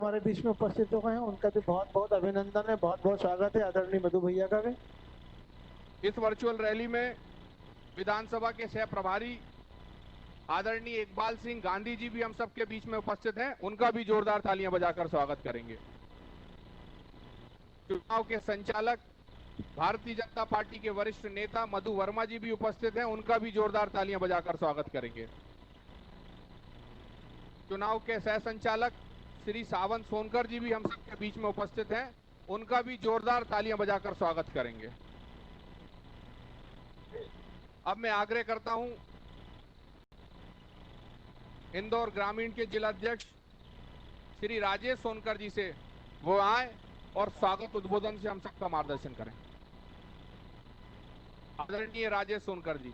हमारे बीच में उपस्थित हो गए हैं, उनका भी बहुत बहुत अभिनंदन है, बहुत बहुत स्वागत है आदरणीय मधु भैया का भी। इस वर्चुअल रैली में विधानसभा के सह प्रभारी आदरणीय इकबाल सिंह गांधी जी भी हम सबके बीच में उपस्थित हैं, उनका भी जोरदार तालियां बजाकर स्वागत करेंगे। चुनाव के संचालक भारतीय जनता पार्टी के वरिष्ठ नेता मधु वर्मा जी भी उपस्थित हैं, उनका भी जोरदार तालियां बजाकर स्वागत करेंगे। चुनाव के सह संचालक श्री सावंत सोनकर जी भी हम सबके बीच में उपस्थित हैं, उनका भी जोरदार तालियां बजाकर स्वागत करेंगे। अब मैं आग्रह करता हूं इंदौर ग्रामीण के जिलाध्यक्ष श्री राजेश सोनकर जी से वो आए और स्वागत उद्बोधन से हम सबका मार्गदर्शन करें। आदरणीय राजेश सोनकर जी।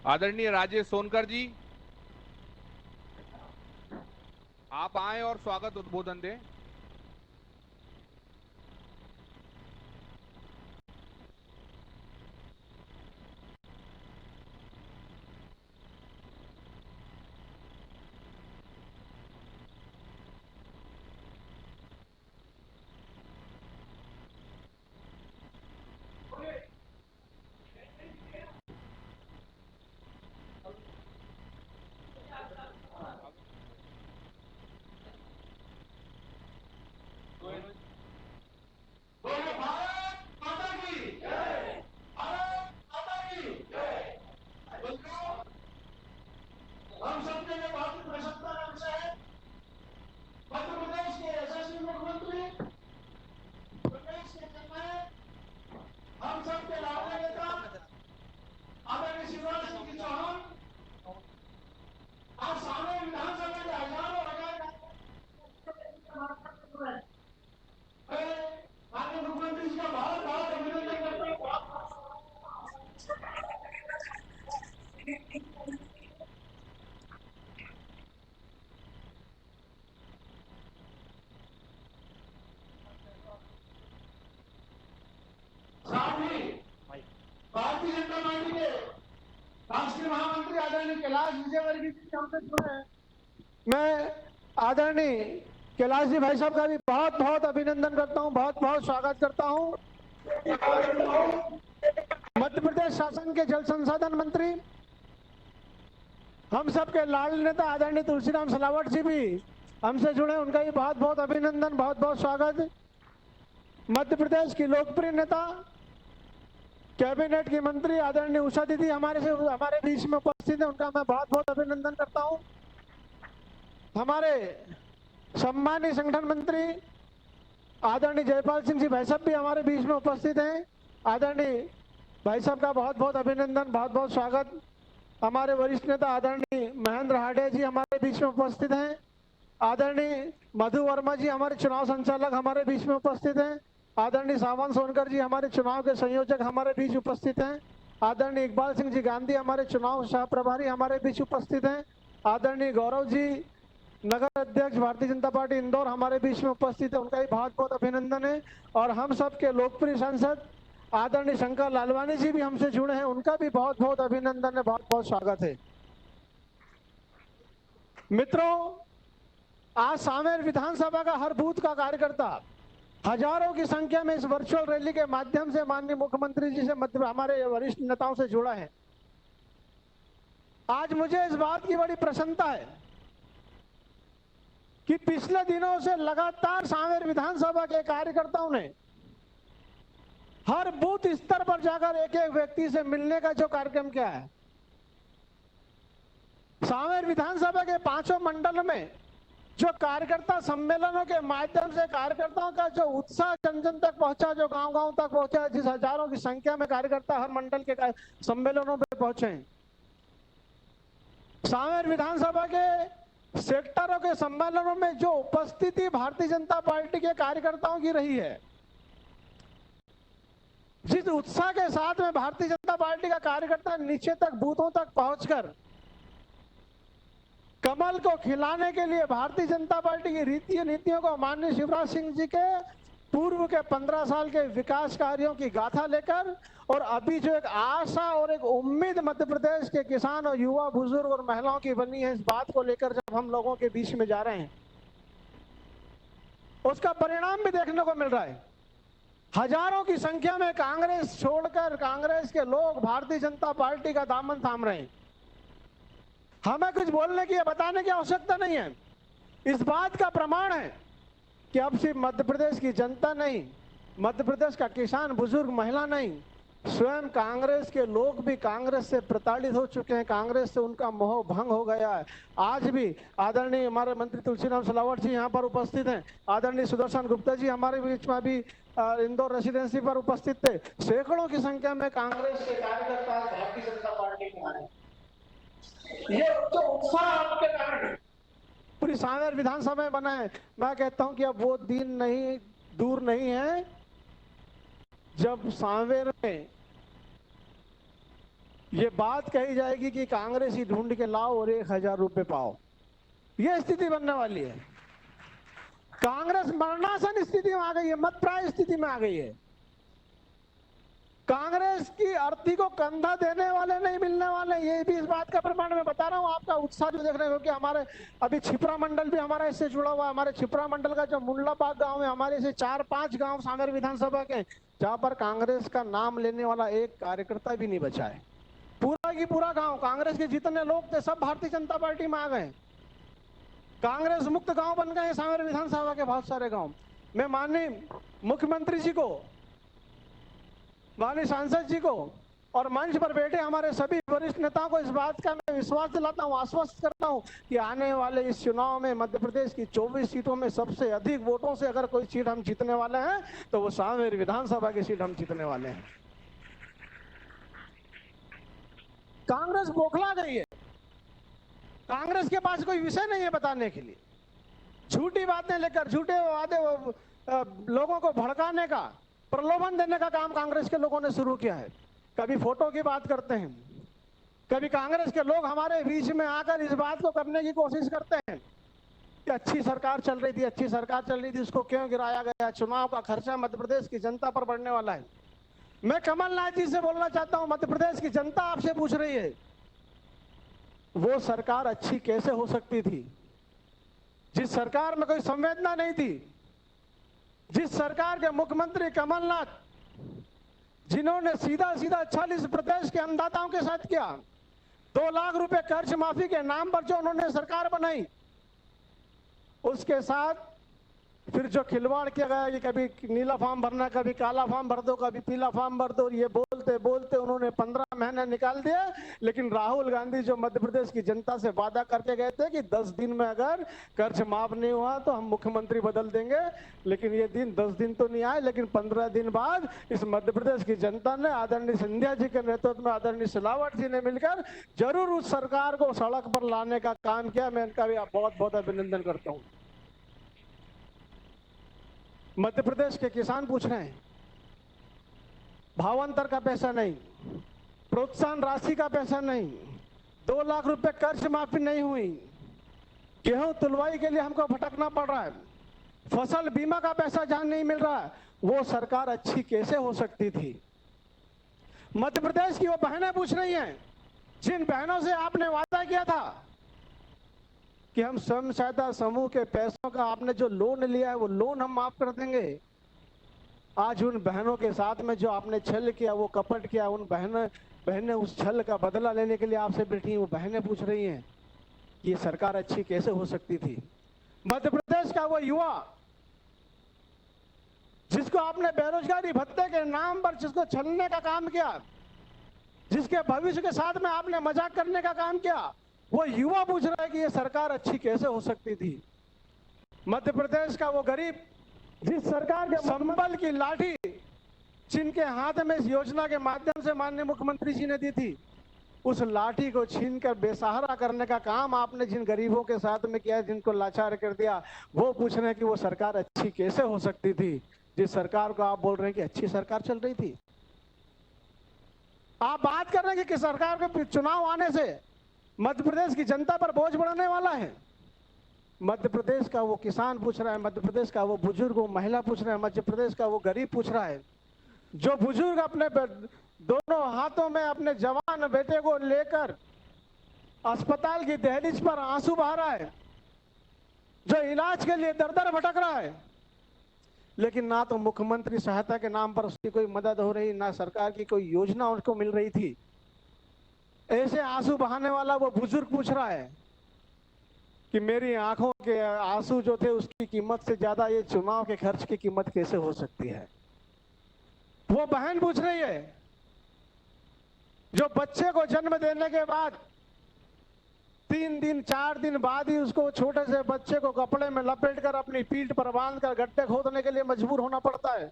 आदरणीय राजेश सोनकर जी, आप आए और स्वागत उद्बोधन दें। हम सबके लिए बहुत ही प्रसन्नता का विषय है। मध्य प्रदेश के यशस्वी मुख्यमंत्री प्रदेश के जननायक हम सबके लाडले नेता आदरणीय शिवराज सिंह जी चौहान आज सामने विधानसभा के हजारों माननीय मुख्यमंत्री जी का बहुत बहुत अभिनंदन करता हूँ। साथ ही भारतीय जनता पार्टी के राष्ट्रीय महामंत्री आदरणीय कैलाश विजयवर्गीय जी हमसे जुड़े हैं। मैं आदरणीय कैलाश जी भाई साहब का भी बहुत बहुत अभिनंदन करता हूं, बहुत बहुत स्वागत करता हूं। मध्य प्रदेश शासन के जल संसाधन मंत्री हम सबके लाडले नेता आदरणीय तुलसीराम सिलावट जी भी हमसे जुड़े, उनका भी बहुत बहुत अभिनंदन, बहुत बहुत स्वागत। मध्य प्रदेश की लोकप्रिय नेता कैबिनेट की मंत्री आदरणीय उषा दीदी हमारे बीच में उपस्थित है, उनका मैं बहुत बहुत अभिनंदन करता हूं। हमारे सम्मानीय संगठन मंत्री आदरणीय जयपाल सिंह जी भाई साहब भी हमारे बीच में उपस्थित हैं, आदरणीय भाई साहब का बहुत बहुत अभिनंदन, बहुत बहुत स्वागत। हमारे वरिष्ठ नेता आदरणीय महेंद्र हाडे जी हमारे बीच में उपस्थित हैं, आदरणीय मधु वर्मा जी हमारे चुनाव संचालक हमारे बीच में उपस्थित हैं, आदरणीय सावंत सोनकर जी हमारे चुनाव के संयोजक हमारे बीच उपस्थित हैं, आदरणीय इकबाल सिंह जी गांधी हमारे चुनाव सह प्रभारी हमारे बीच उपस्थित हैं, आदरणीय गौरव जी नगर अध्यक्ष भारतीय जनता पार्टी इंदौर हमारे बीच में उपस्थित है, उनका भी बहुत बहुत अभिनंदन है। और हम सब के लोकप्रिय सांसद आदरणीय शंकर लालवानी जी भी हमसे जुड़े हैं, उनका भी बहुत बहुत अभिनंदन है, बहुत बहुत स्वागत है। मित्रों, आज सांवेर विधानसभा का हर बूथ का कार्यकर्ता हजारों की संख्या में इस वर्चुअल रैली के माध्यम से माननीय मुख्यमंत्री जी से हमारे वरिष्ठ नेताओं से जुड़ा है। आज मुझे इस बात की बड़ी प्रसन्नता है कि पिछले दिनों से लगातार सांवेर विधानसभा के कार्यकर्ताओं ने हर बूथ स्तर पर जाकर एक एक व्यक्ति से मिलने का जो कार्यक्रम किया है। सांवेर विधानसभा के पांचों मंडल में जो कार्यकर्ता सम्मेलनों के माध्यम से कार्यकर्ताओं का जो उत्साह जन जन तक पहुंचा, जो गांव गांव तक पहुंचा, जिस हजारों की संख्या में कार्यकर्ता हर मंडल के सम्मेलनों में पहुंचे, सांवेर विधानसभा के सेक्टरों के सम्मेलनों में जो उपस्थिति भारतीय जनता पार्टी के कार्यकर्ताओं की रही है, जिस उत्साह के साथ में भारतीय जनता पार्टी का कार्यकर्ता नीचे तक बूथों तक पहुंचकर कमल को खिलाने के लिए भारतीय जनता पार्टी की नीतियों को माननीय शिवराज सिंह जी के पूर्व के 15 साल के विकास कार्यों की गाथा लेकर और अभी जो एक आशा और एक उम्मीद मध्य प्रदेश के किसान और युवा बुजुर्ग और महिलाओं की बनी है, इस बात को लेकर जब हम लोगों के बीच में जा रहे हैं, उसका परिणाम भी देखने को मिल रहा है। हजारों की संख्या में कांग्रेस छोड़कर कांग्रेस के लोग भारतीय जनता पार्टी का दामन थाम रहे हैं। हमें कुछ बोलने की या बताने की आवश्यकता नहीं है। इस बात का प्रमाण है कि अब सिर्फ मध्य प्रदेश की जनता नहीं, मध्य प्रदेश का किसान बुजुर्ग महिला नहीं, स्वयं कांग्रेस के लोग भी कांग्रेस से प्रताड़ित हो चुके हैं, कांग्रेस से उनका मोह भंग हो गया है। आज भी आदरणीय हमारे मंत्री तुलसीराम सिलावट जी यहाँ पर उपस्थित हैं, आदरणीय सुदर्शन गुप्ता जी हमारे बीच में भी इंदौर रेसिडेंसी पर उपस्थित थे। सैकड़ों की संख्या में कांग्रेस के कार्यकर्ता भारतीय जनता पार्टी में आए। ये तो उत्साह आपके कारण पूरी सांवेर विधानसभा में बना है। मैं कहता हूं कि अब वो दिन नहीं दूर नहीं है जब सांवेर में ये बात कही जाएगी कि कांग्रेस ही ढूंढ के लाओ और 1000 रुपए पाओ। ये स्थिति बनने वाली है। कांग्रेस मरणासन स्थिति में आ गई है, मतप्राय स्थिति में आ गई है। कांग्रेस की अर्थी को कंधा देने वाले नहीं मिलने वाले, ये भी इस बात का प्रमाण मैं बता रहा हूं। आपका उत्साह जो देख रहे हो कि हमारे अभी छिपरा मंडल भी हमारा इससे जुड़ा हुआ है। हमारे छिपरा मंडल का जो मुंडलाबाग गांव है, हमारे से 4-5 गांव सांवेर विधानसभा के, जहां पर कांग्रेस का नाम लेने वाला एक कार्यकर्ता भी नहीं बचा है। पूरा की पूरा गांव, कांग्रेस के जितने लोग थे सब भारतीय जनता पार्टी में आ गए। कांग्रेस मुक्त गांव बन गए सांवेर विधानसभा के बहुत सारे गांव। मैं माननीय मुख्यमंत्री जी को, माननीय सांसद जी को और मंच पर बैठे हमारे सभी वरिष्ठ नेताओं को इस बात का मैं विश्वास दिलाता हूं, आश्वस्त करता हूं कि आने वाले इस चुनाव में मध्य प्रदेश की 24 सीटों में सबसे अधिक वोटों से अगर कोई सीट हम जीतने वाले हैं तो वो सांवेर विधानसभा की सीट हम जीतने वाले हैं। कांग्रेस बौखला गई है। कांग्रेस के पास कोई विषय नहीं है बताने के लिए। झूठी बातें लेकर, झूठे वादे लोगों को भड़काने का, प्रलोभन देने का काम कांग्रेस के लोगों ने शुरू किया है। कभी फोटो की बात करते हैं, कभी कांग्रेस के लोग हमारे बीच में आकर इस बात को करने की कोशिश करते हैं कि अच्छी सरकार चल रही थी, अच्छी सरकार चल रही थी, उसको क्यों गिराया गया, चुनाव का खर्चा मध्य प्रदेश की जनता पर बढ़ने वाला है। मैं कमलनाथ जी से बोलना चाहता हूं, मध्य प्रदेश की जनता आपसे पूछ रही है, वो सरकार अच्छी कैसे हो सकती थी जिस सरकार में कोई संवेदना नहीं थी, जिस सरकार के मुख्यमंत्री कमलनाथ, जिन्होंने सीधा सीधा 40 प्रदेश के अन्नदाताओं के साथ किया, 2 लाख रुपए कर्ज माफी के नाम पर जो उन्होंने सरकार बनाई, उसके साथ फिर जो खिलवाड़ किया गया कि कभी नीला फॉर्म भरना, कभी काला फॉर्म भर दो, कभी पीला फॉर्म भर दो, ये बोलते बोलते उन्होंने 15 महीने निकाल दिए। लेकिन राहुल गांधी जो मध्य प्रदेश की जनता से वादा करके गए थे कि 10 दिन में अगर कर्ज माफ नहीं हुआ तो हम मुख्यमंत्री बदल देंगे, लेकिन ये दिन 10 दिन तो नहीं आए, लेकिन 15 दिन बाद इस मध्य प्रदेश की जनता ने आदरणीय सिंधिया जी के नेतृत्व में आदरणीय सिलावट जी ने मिलकर जरूर उस सरकार को सड़क पर लाने का काम किया। मैं इनका भी बहुत बहुत अभिनंदन करता हूँ। मध्य प्रदेश के किसान पूछ रहे हैं, भावांतर का पैसा नहीं, प्रोत्साहन राशि का पैसा नहीं, 2 लाख रुपए कर्ज माफी नहीं हुई, गेहूं तुलवाई के लिए हमको भटकना पड़ रहा है, फसल बीमा का पैसा जहां नहीं मिल रहा है, वो सरकार अच्छी कैसे हो सकती थी। मध्य प्रदेश की वो बहनें पूछ रही हैं जिन बहनों से आपने वादा किया था कि हम स्वयं सहायता समूह के पैसों का आपने जो लोन लिया है वो लोन हम माफ कर देंगे। आज उन बहनों के साथ में जो आपने छल किया, वो कपट किया, उन बहनें उस छल का बदला लेने के लिए आपसे बैठी, वो बहनें पूछ रही हैं कि ये सरकार अच्छी कैसे हो सकती थी। मध्य प्रदेश का वो युवा जिसको आपने बेरोजगारी भत्ते के नाम पर जिसको छलने का काम किया, जिसके भविष्य के साथ में आपने मजाक करने का काम किया, वो युवा पूछ रहा है कि ये सरकार अच्छी कैसे हो सकती थी। मध्य प्रदेश का वो गरीब जिस सरकार के संबल की लाठी जिनके हाथ में इस योजना के माध्यम से माननीय मुख्यमंत्री जी ने दी थी, उस लाठी को छीनकर बेसहारा करने का काम आपने जिन गरीबों के साथ में किया, जिनको लाचार कर दिया, वो पूछ रहे हैं कि वो सरकार अच्छी कैसे हो सकती थी जिस सरकार को आप बोल रहे हैं कि अच्छी सरकार चल रही थी। आप बात कर रहे हैं कि सरकार के चुनाव आने से मध्य प्रदेश की जनता पर बोझ बढ़ने वाला है। मध्य प्रदेश का वो किसान पूछ रहा है, मध्य प्रदेश का वो बुजुर्ग, वो महिला पूछ रहा है, मध्य प्रदेश का वो गरीब पूछ रहा है। जो बुजुर्ग अपने दोनों हाथों में अपने जवान बेटे को लेकर अस्पताल की दहलीज पर आंसू बहा रहा है, जो इलाज के लिए दर दर भटक रहा है, लेकिन ना तो मुख्यमंत्री सहायता के नाम पर उसकी कोई मदद हो रही, ना सरकार की कोई योजना उनको मिल रही थी। ऐसे आंसू बहाने वाला वो बुजुर्ग पूछ रहा है कि मेरी आंखों के आंसू जो थे उसकी कीमत से ज्यादा ये चुनाव के खर्च की कीमत कैसे हो सकती है। वो बहन पूछ रही है जो बच्चे को जन्म देने के बाद 3 दिन 4 दिन बाद ही उसको छोटे से बच्चे को कपड़े में लपेटकर अपनी पीठ पर बांधकर गड्ढे खोदने के लिए मजबूर होना पड़ता है।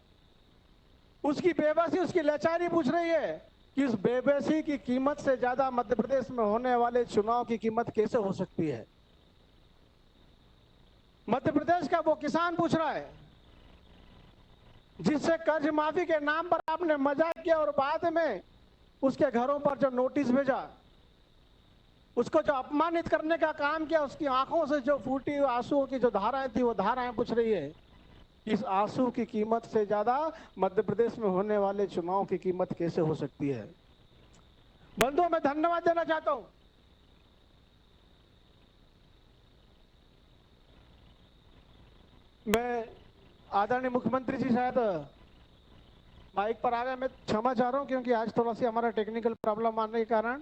उसकी बेबसी, उसकी लाचारी पूछ रही है कि उस बेबसी की कीमत से ज्यादा मध्य प्रदेश में होने वाले चुनाव की कीमत कैसे हो सकती है। मध्य प्रदेश का वो किसान पूछ रहा है जिससे कर्ज माफी के नाम पर आपने मजाक किया और बाद में उसके घरों पर जो नोटिस भेजा, उसको जो अपमानित करने का काम किया, उसकी आंखों से जो फूटी आंसुओं की जो धाराएं थी वो धाराएं पूछ रही है इस आंसू की कीमत से ज्यादा मध्य प्रदेश में होने वाले चुनाव की कीमत कैसे हो सकती है। बंधुओं, मैं धन्यवाद देना चाहता हूं मैं आदरणीय मुख्यमंत्री जी शायद माइक पर आ गए। मैं क्षमा चाह रहा हूं क्योंकि आज थोड़ा सी हमारा टेक्निकल प्रॉब्लम आने के कारण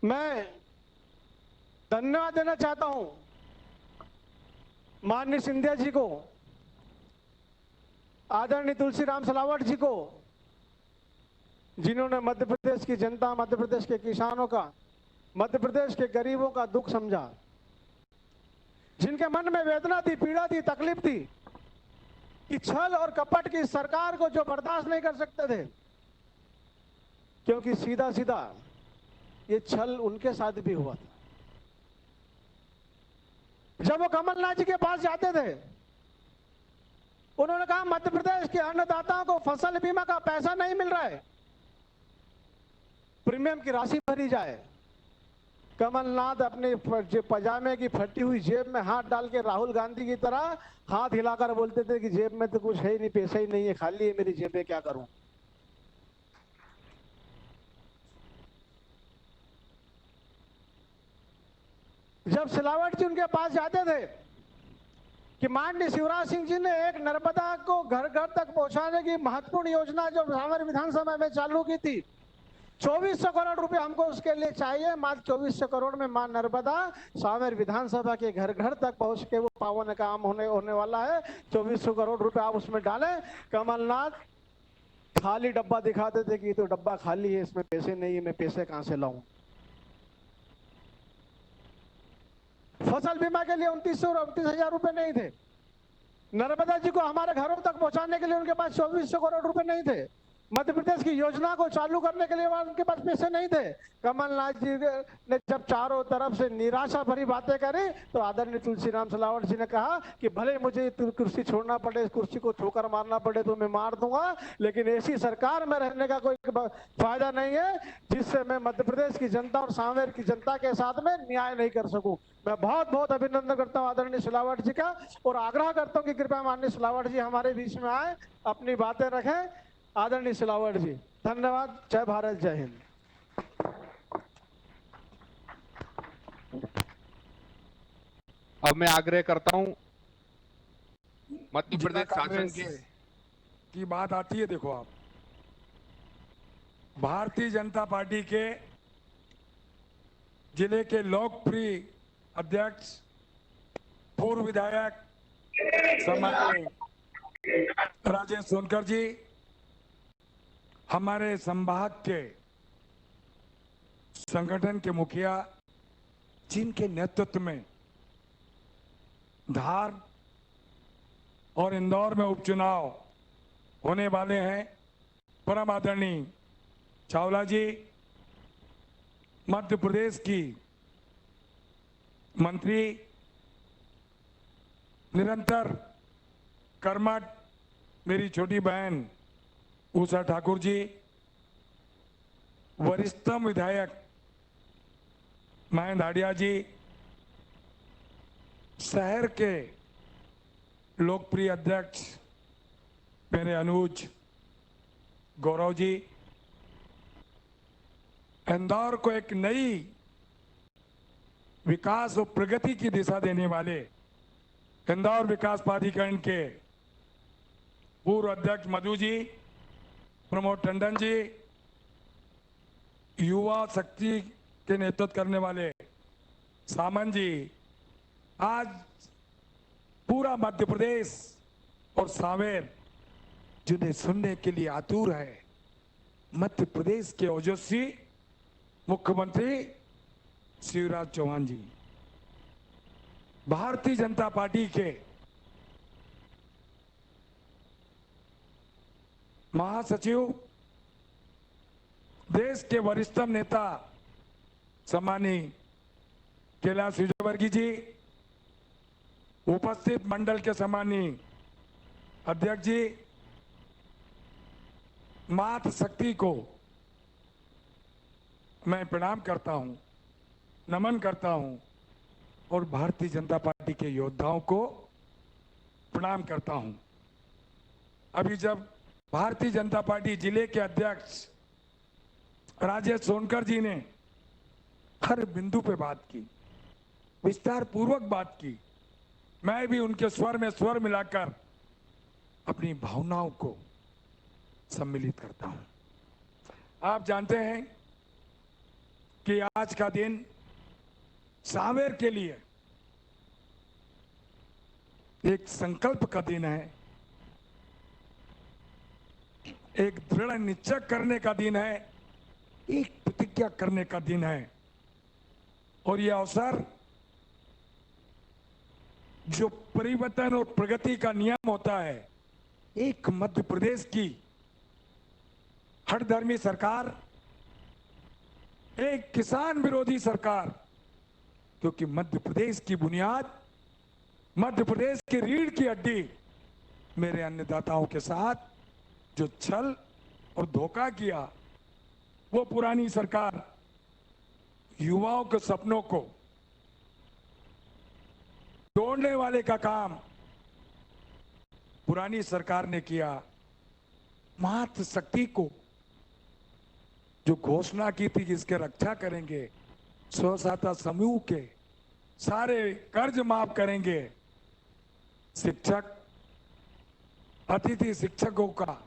मैं धन्यवाद देना चाहता हूं माननीय सिंधिया जी को, आदरणीय तुलसीराम सिलावट जी को, जिन्होंने मध्य प्रदेश की जनता, मध्य प्रदेश के किसानों का, मध्य प्रदेश के गरीबों का दुख समझा, जिनके मन में वेदना थी, पीड़ा थी, तकलीफ थी कि छल और कपट की सरकार को जो बर्दाश्त नहीं कर सकते थे, क्योंकि सीधा सीधा ये छल उनके साथ भी हुआ था। जब वो कमलनाथ जी के पास जाते थे, उन्होंने कहा मध्य प्रदेश के अन्नदाताओं को फसल बीमा का पैसा नहीं मिल रहा है, प्रीमियम की राशि भरी जाए। कमलनाथ अपने पजामे की फटी हुई जेब में हाथ डाल के राहुल गांधी की तरह हाथ हिलाकर बोलते थे कि जेब में तो कुछ है ही नहीं, पैसा ही नहीं है, खाली है मेरी जेब में, क्या करूं। जब सिलावट जी उनके पास जाते थे कि माननीय शिवराज सिंह जी ने एक नर्मदा को घर घर तक पहुंचाने की महत्वपूर्ण योजना जो सावेर विधानसभा में चालू की थी, 2400 करोड़ रुपए हमको उसके लिए चाहिए। मात्र 2400 करोड़ में मां नर्मदा सावेर विधानसभा के घर घर तक पहुंच के वो पावन काम होने वाला है। 2400 करोड़ रुपए आप उसमें डालें। कमलनाथ खाली डब्बा दिखाते थे कि तो डब्बा खाली है, इसमें पैसे नहीं है, मैं पैसे कहां से लाऊं। फसल बीमा के लिए 2900 और 29,000 रुपए नहीं थे। नर्मदा जी को हमारे घरों तक पहुंचाने के लिए उनके पास 2400 करोड़ रुपए नहीं थे। मध्य प्रदेश की योजना को चालू करने के लिए उनके पास पैसे नहीं थे। कमलनाथ जी ने जब चारों तरफ से निराशा भरी बातें करी तो आदरणीय तुलसीराम सिलावट जी ने कहा कि भले मुझे कुर्सी छोड़ना पड़े, इस कुर्सी को ठोकर मारना पड़े तो मैं मार दूंगा, लेकिन ऐसी सरकार में रहने का कोई फायदा नहीं है जिससे मैं मध्य प्रदेश की जनता और सांवेर की जनता के साथ में न्याय नहीं कर सकूं। मैं बहुत बहुत अभिनंदन करता हूं आदरणीय सिलावट जी का और आग्रह करता हूं कि कृपया माननीय सिलावट जी हमारे बीच में आए, अपनी बातें रखें। आदरणीय सिलावट जी, धन्यवाद। जय भारत, जय हिंद। अब मैं आग्रह करता हूं मध्य प्रदेश शासन के की बात आती है। देखो आप, भारतीय जनता पार्टी के जिले के लोकप्रिय अध्यक्ष, पूर्व विधायक सम्माननीय राजेश सोनकर जी, हमारे संभाग के संगठन के मुखिया, जिनके नेतृत्व में धार और इंदौर में उपचुनाव होने वाले हैं, परम आदरणीय चावला जी मध्य प्रदेश की मंत्री, निरंतर कर्मठ मेरी छोटी बहन उषा ठाकुर जी, वरिष्ठतम विधायक महेंद्र हाडिया जी, शहर के लोकप्रिय अध्यक्ष मेरे अनुज गौरव जी, इंदौर को एक नई विकास और प्रगति की दिशा देने वाले इंदौर विकास प्राधिकरण के पूर्व अध्यक्ष मधु जी, प्रमोद टंडन जी, युवा शक्ति के नेतृत्व करने वाले सामंत जी, आज पूरा मध्य प्रदेश और सांवेर जिन्हें सुनने के लिए आतुर है, मध्य प्रदेश के ओजस्वी मुख्यमंत्री शिवराज चौहान जी, भारतीय जनता पार्टी के महासचिव, देश के वरिष्ठतम नेता सम्मानीय कैलाश विजयवर्गीय जी, उपस्थित मंडल के सम्मानीय अध्यक्ष जी, मातृ शक्ति को मैं प्रणाम करता हूं, नमन करता हूं और भारतीय जनता पार्टी के योद्धाओं को प्रणाम करता हूं। अभी जब भारतीय जनता पार्टी जिले के अध्यक्ष राजेश सोनकर जी ने हर बिंदु पे बात की, विस्तार पूर्वक बात की, मैं भी उनके स्वर में स्वर मिलाकर अपनी भावनाओं को सम्मिलित करता हूं। आप जानते हैं कि आज का दिन सांवेर के लिए एक संकल्प का दिन है, एक दृढ़ निश्चय करने का दिन है, एक प्रतिज्ञा करने का दिन है। और यह अवसर जो परिवर्तन और प्रगति का नियम होता है, एक मध्य प्रदेश की हठधर्मी सरकार, एक किसान विरोधी सरकार, क्योंकि मध्य प्रदेश की बुनियाद, मध्य प्रदेश की रीढ़ की हड्डी मेरे अन्नदाताओं के साथ जो छल और धोखा किया, वो पुरानी सरकार युवाओं के सपनों को तोड़ने वाले का काम पुरानी सरकार ने किया। मातृ शक्ति को जो घोषणा की थी कि इसके रक्षा करेंगे, स्वसहायता समूह के सारे कर्ज माफ करेंगे, शिक्षक अतिथि शिक्षकों का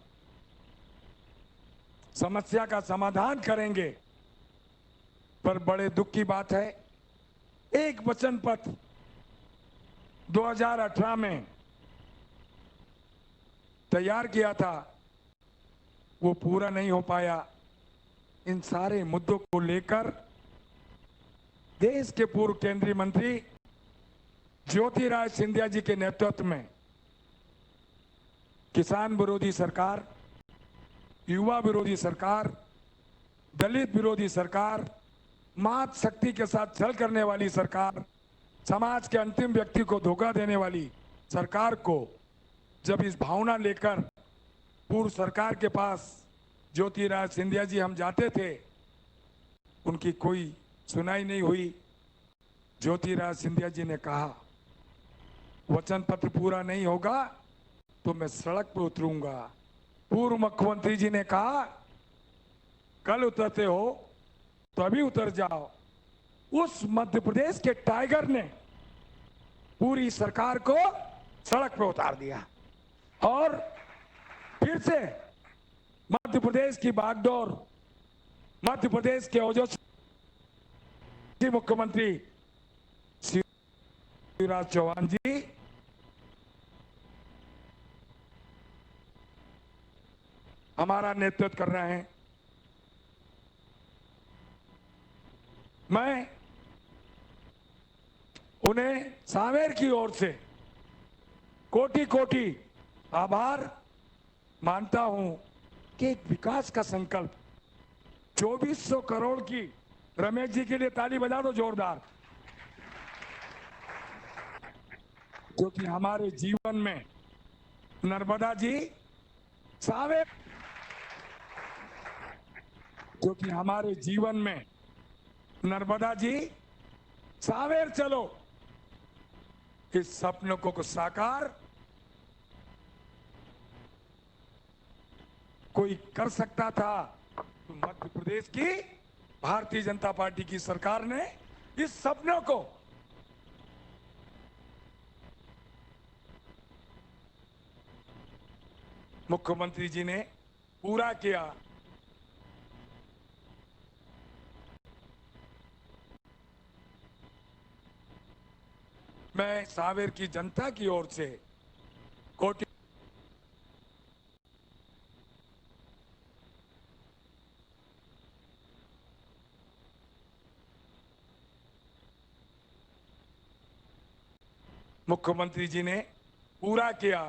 समस्या का समाधान करेंगे, पर बड़े दुख की बात है, एक वचन पत्र 2018 में तैयार किया था, वो पूरा नहीं हो पाया। इन सारे मुद्दों को लेकर देश के पूर्व केंद्रीय मंत्री ज्योतिरादित्य सिंधिया जी के नेतृत्व में किसान विरोधी सरकार, युवा विरोधी सरकार, दलित विरोधी सरकार, मातृ शक्ति के साथ छल करने वाली सरकार, समाज के अंतिम व्यक्ति को धोखा देने वाली सरकार को जब इस भावना लेकर पूर्व सरकार के पास ज्योतिरादित्य सिंधिया जी हम जाते थे, उनकी कोई सुनाई नहीं हुई। ज्योतिरादित्य सिंधिया जी ने कहा, वचन पत्र पूरा नहीं होगा तो मैं सड़क पर उतरूंगा। पूर्व मुख्यमंत्री जी ने कहा, कल उतरते हो तो अभी उतर जाओ। उस मध्य प्रदेश के टाइगर ने पूरी सरकार को सड़क पर उतार दिया और फिर से मध्य प्रदेश की बागडोर, मध्य प्रदेश के ओजस्वी मुख्यमंत्री शिवराज चौहान जी हमारा नेतृत्व कर रहे हैं। मैं उन्हें सांवेर की ओर से कोटि कोटि आभार मानता हूं कि एक विकास का संकल्प 2400 करोड़ की रमेश जी के लिए ताली बजा दो जोरदार, क्योंकि हमारे जीवन में नर्मदा जी सावेर, क्योंकि हमारे जीवन में नर्मदा जी सावेर चलो, इस सपनों को साकार कोई कर सकता था तो मध्य प्रदेश की भारतीय जनता पार्टी की सरकार ने इस सपनों को मुख्यमंत्री जी ने पूरा किया। मैं सावेर की जनता की ओर से कोटि मुख्यमंत्री जी ने पूरा किया।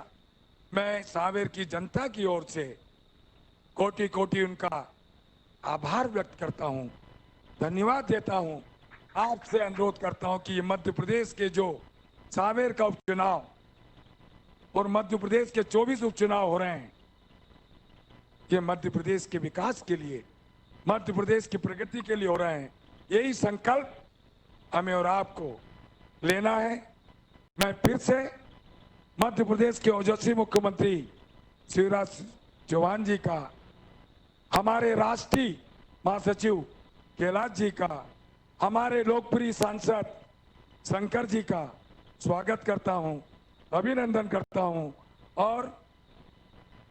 मैं सावेर की जनता की ओर से कोटि कोटि उनका आभार व्यक्त करता हूं, धन्यवाद देता हूं। आपसे अनुरोध करता हूं कि ये मध्य प्रदेश के जो सावेर का उपचुनाव और मध्य प्रदेश के 24 उपचुनाव हो रहे हैं, ये मध्य प्रदेश के विकास के लिए, मध्य प्रदेश की प्रगति के लिए हो रहे हैं। यही संकल्प हमें और आपको लेना है। मैं फिर से मध्य प्रदेश के ओजस्वी मुख्यमंत्री शिवराज चौहान जी का, हमारे राष्ट्रीय महासचिव कैलाश जी का, हमारे लोकप्रिय सांसद शंकर जी का स्वागत करता हूं, अभिनंदन करता हूं और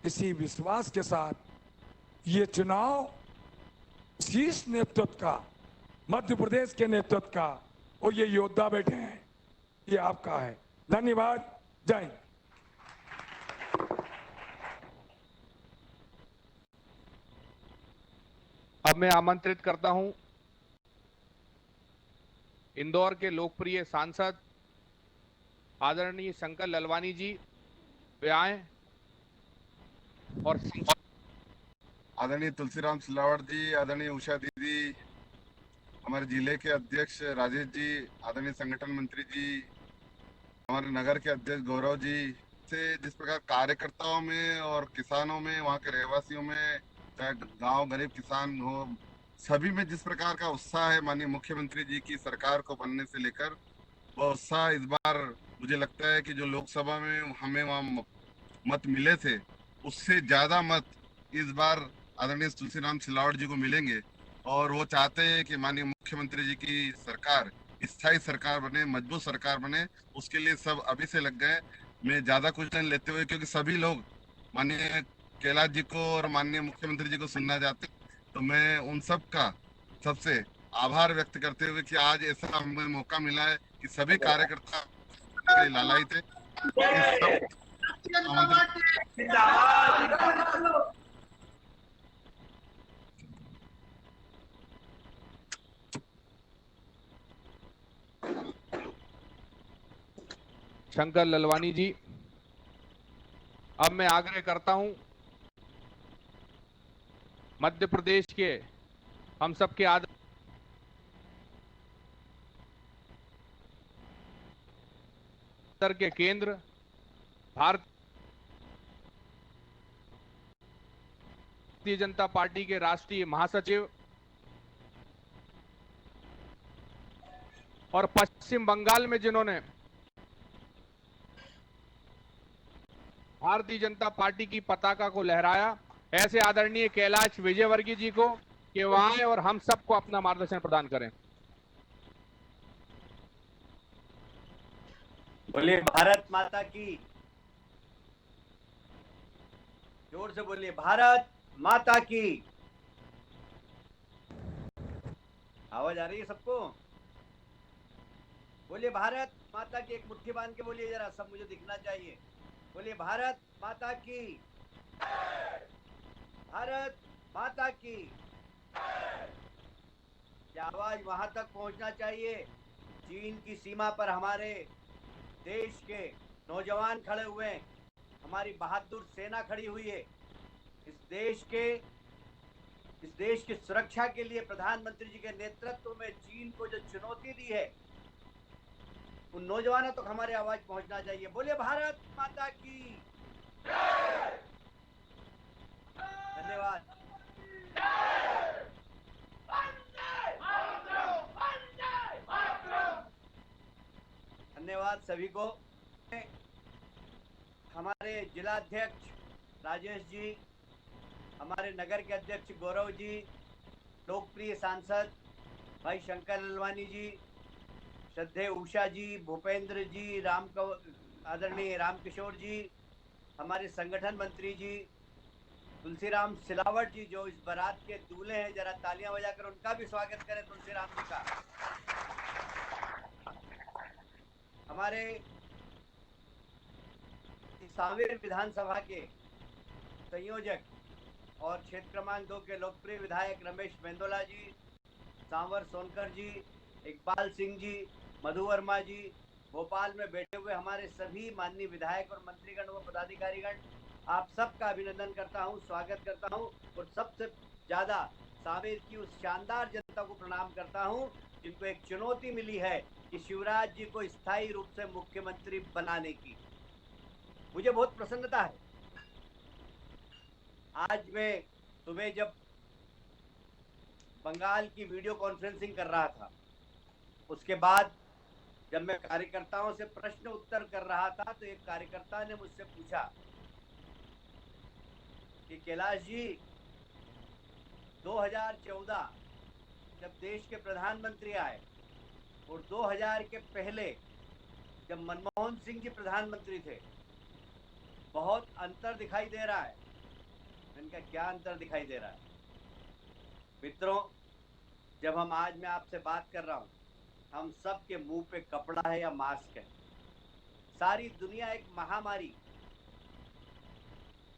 इसी विश्वास के साथ ये चुनाव शीर्ष नेतृत्व का, मध्य प्रदेश के नेतृत्व का, और ये योद्धा बैठे हैं, ये आपका है। धन्यवाद। जय हिंद। अब मैं आमंत्रित करता हूं इंदौर के लोकप्रिय सांसद आदरणीय शंकर ललवानी जी, वे आए और आदरणीय तुलसीराम सिलावट जी, आदरणीय उषा दीदी, हमारे जिले के अध्यक्ष राजेश जी, आदरणीय संगठन मंत्री जी, हमारे नगर के अध्यक्ष गौरव जी, से जिस प्रकार कार्यकर्ताओं में और किसानों में, वहाँ के रहवासियों में, चाहे गांव गरीब किसान हो, सभी में जिस प्रकार का उत्साह है माननीय मुख्यमंत्री जी की सरकार को बनने से लेकर, वह उत्साह इस बार मुझे लगता है कि जो लोकसभा में हमें वहाँ मत मिले थे, उससे ज्यादा मत इस बार आदरणीय तुलसीराम सिलावट जी को मिलेंगे। और वो चाहते हैं कि माननीय मुख्यमंत्री जी की सरकार स्थायी सरकार बने, मजबूत सरकार बने, उसके लिए सब अभी से लग गए। मैं ज्यादा कुछ नहीं लेते हुए, क्योंकि सभी लोग माननीय कैलाश जी को और माननीय मुख्यमंत्री जी को सुनना चाहते, तो मैं उन सब का सबसे आभार व्यक्त करते हुए कि आज ऐसा हमें मौका मिला है कि सभी कार्यकर्ता लालायित थे। शंकर ललवानी जी, अब मैं आग्रह करता हूं मध्य प्रदेश के हम सबके आदर के केंद्र भारतीय जनता पार्टी के राष्ट्रीय महासचिव और पश्चिम बंगाल में जिन्होंने भारतीय जनता पार्टी की पताका को लहराया, ऐसे आदरणीय कैलाश विजयवर्गीय जी को कि वह आए और हम सबको अपना मार्गदर्शन प्रदान करें। बोलिए भारत माता की, जोर से बोलिए भारत माता की। आवाज आ रही है सबको? बोलिए भारत माता की, एक मुट्ठी बांध के बोलिए जरा, सब मुझे दिखना चाहिए। बोलिए भारत माता की, भारत माता की। ये आवाज वहां तक पहुंचना चाहिए। चीन की सीमा पर हमारे देश के नौजवान खड़े हुए हैं, हमारी बहादुर सेना खड़ी हुई है। इस देश के इस देश की सुरक्षा के लिए प्रधानमंत्री जी के नेतृत्व में चीन को जो चुनौती दी है, उन नौजवानों तक हमारी आवाज पहुंचना चाहिए। बोले भारत माता की धन्यवाद। धन्यवाद सभी को। हमारे जिला अध्यक्ष राजेश जी, हमारे नगर के अध्यक्ष गौरव जी, लोकप्रिय सांसद भाई शंकर ललवानी जी, श्रद्धेय उषा जी, भूपेंद्र जी, आदरणीय रामकिशोर जी, हमारे संगठन मंत्री जी तुलसीराम सिलावट जी, जो इस बारात के दूल्हे हैं, जरा तालियां बजाकर उनका भी स्वागत करें तुलसीराम जी का। हमारे सांवेर विधानसभा के संयोजक और क्षेत्र क्रमांक 2 के लोकप्रिय विधायक रमेश मेंदोला जी, सांवर सोनकर जी, इकबाल सिंह जी, मधु वर्मा जी, भोपाल में बैठे हुए हमारे सभी माननीय विधायक और मंत्रीगण व पदाधिकारीगण, आप सबका अभिनंदन करता हूं, स्वागत करता हूं और सबसे ज्यादा सांवेर की उस शानदार जनता को प्रणाम करता हूं जिनको एक चुनौती मिली है कि शिवराज जी को स्थायी रूप से मुख्यमंत्री बनाने की। मुझे बहुत प्रसन्नता है। आज मैं सुबह जब बंगाल की वीडियो कॉन्फ्रेंसिंग कर रहा था, उसके बाद जब मैं कार्यकर्ताओं से प्रश्न उत्तर कर रहा था, तो एक कार्यकर्ता ने मुझसे पूछा कि कैलाश जी, 2014 जब देश के प्रधानमंत्री आए और 2000 के पहले जब मनमोहन सिंह जी प्रधानमंत्री थे, बहुत अंतर दिखाई दे रहा है। इनका क्या अंतर दिखाई दे रहा है? मित्रों, जब हम आज मैं आपसे बात कर रहा हूं, हम सब के मुंह पे कपड़ा है या मास्क है। सारी दुनिया एक महामारी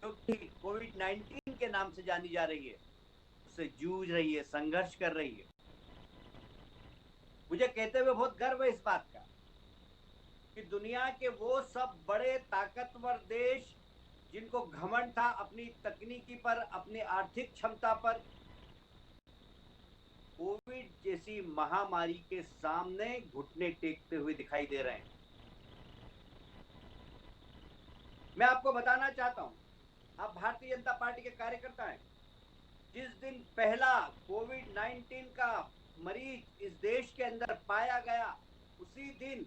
जो कि कोविड-19 के नाम से जानी जा रही है, उससे जूझ रही है, संघर्ष कर रही है। मुझे कहते हुए बहुत गर्व है इस बात का कि दुनिया के वो सब बड़े ताकतवर देश जिनको घमंड था अपनी तकनीकी पर, अपनी आर्थिक क्षमता पर, कोविड जैसी महामारी के सामने घुटने टेकते हुए दिखाई दे रहे हैं। मैं आपको बताना चाहता हूं, आप भारतीय जनता पार्टी के कार्यकर्ता हैं। जिस दिन पहला कोविड-19 का मरीज इस देश के अंदर पाया गया, उसी दिन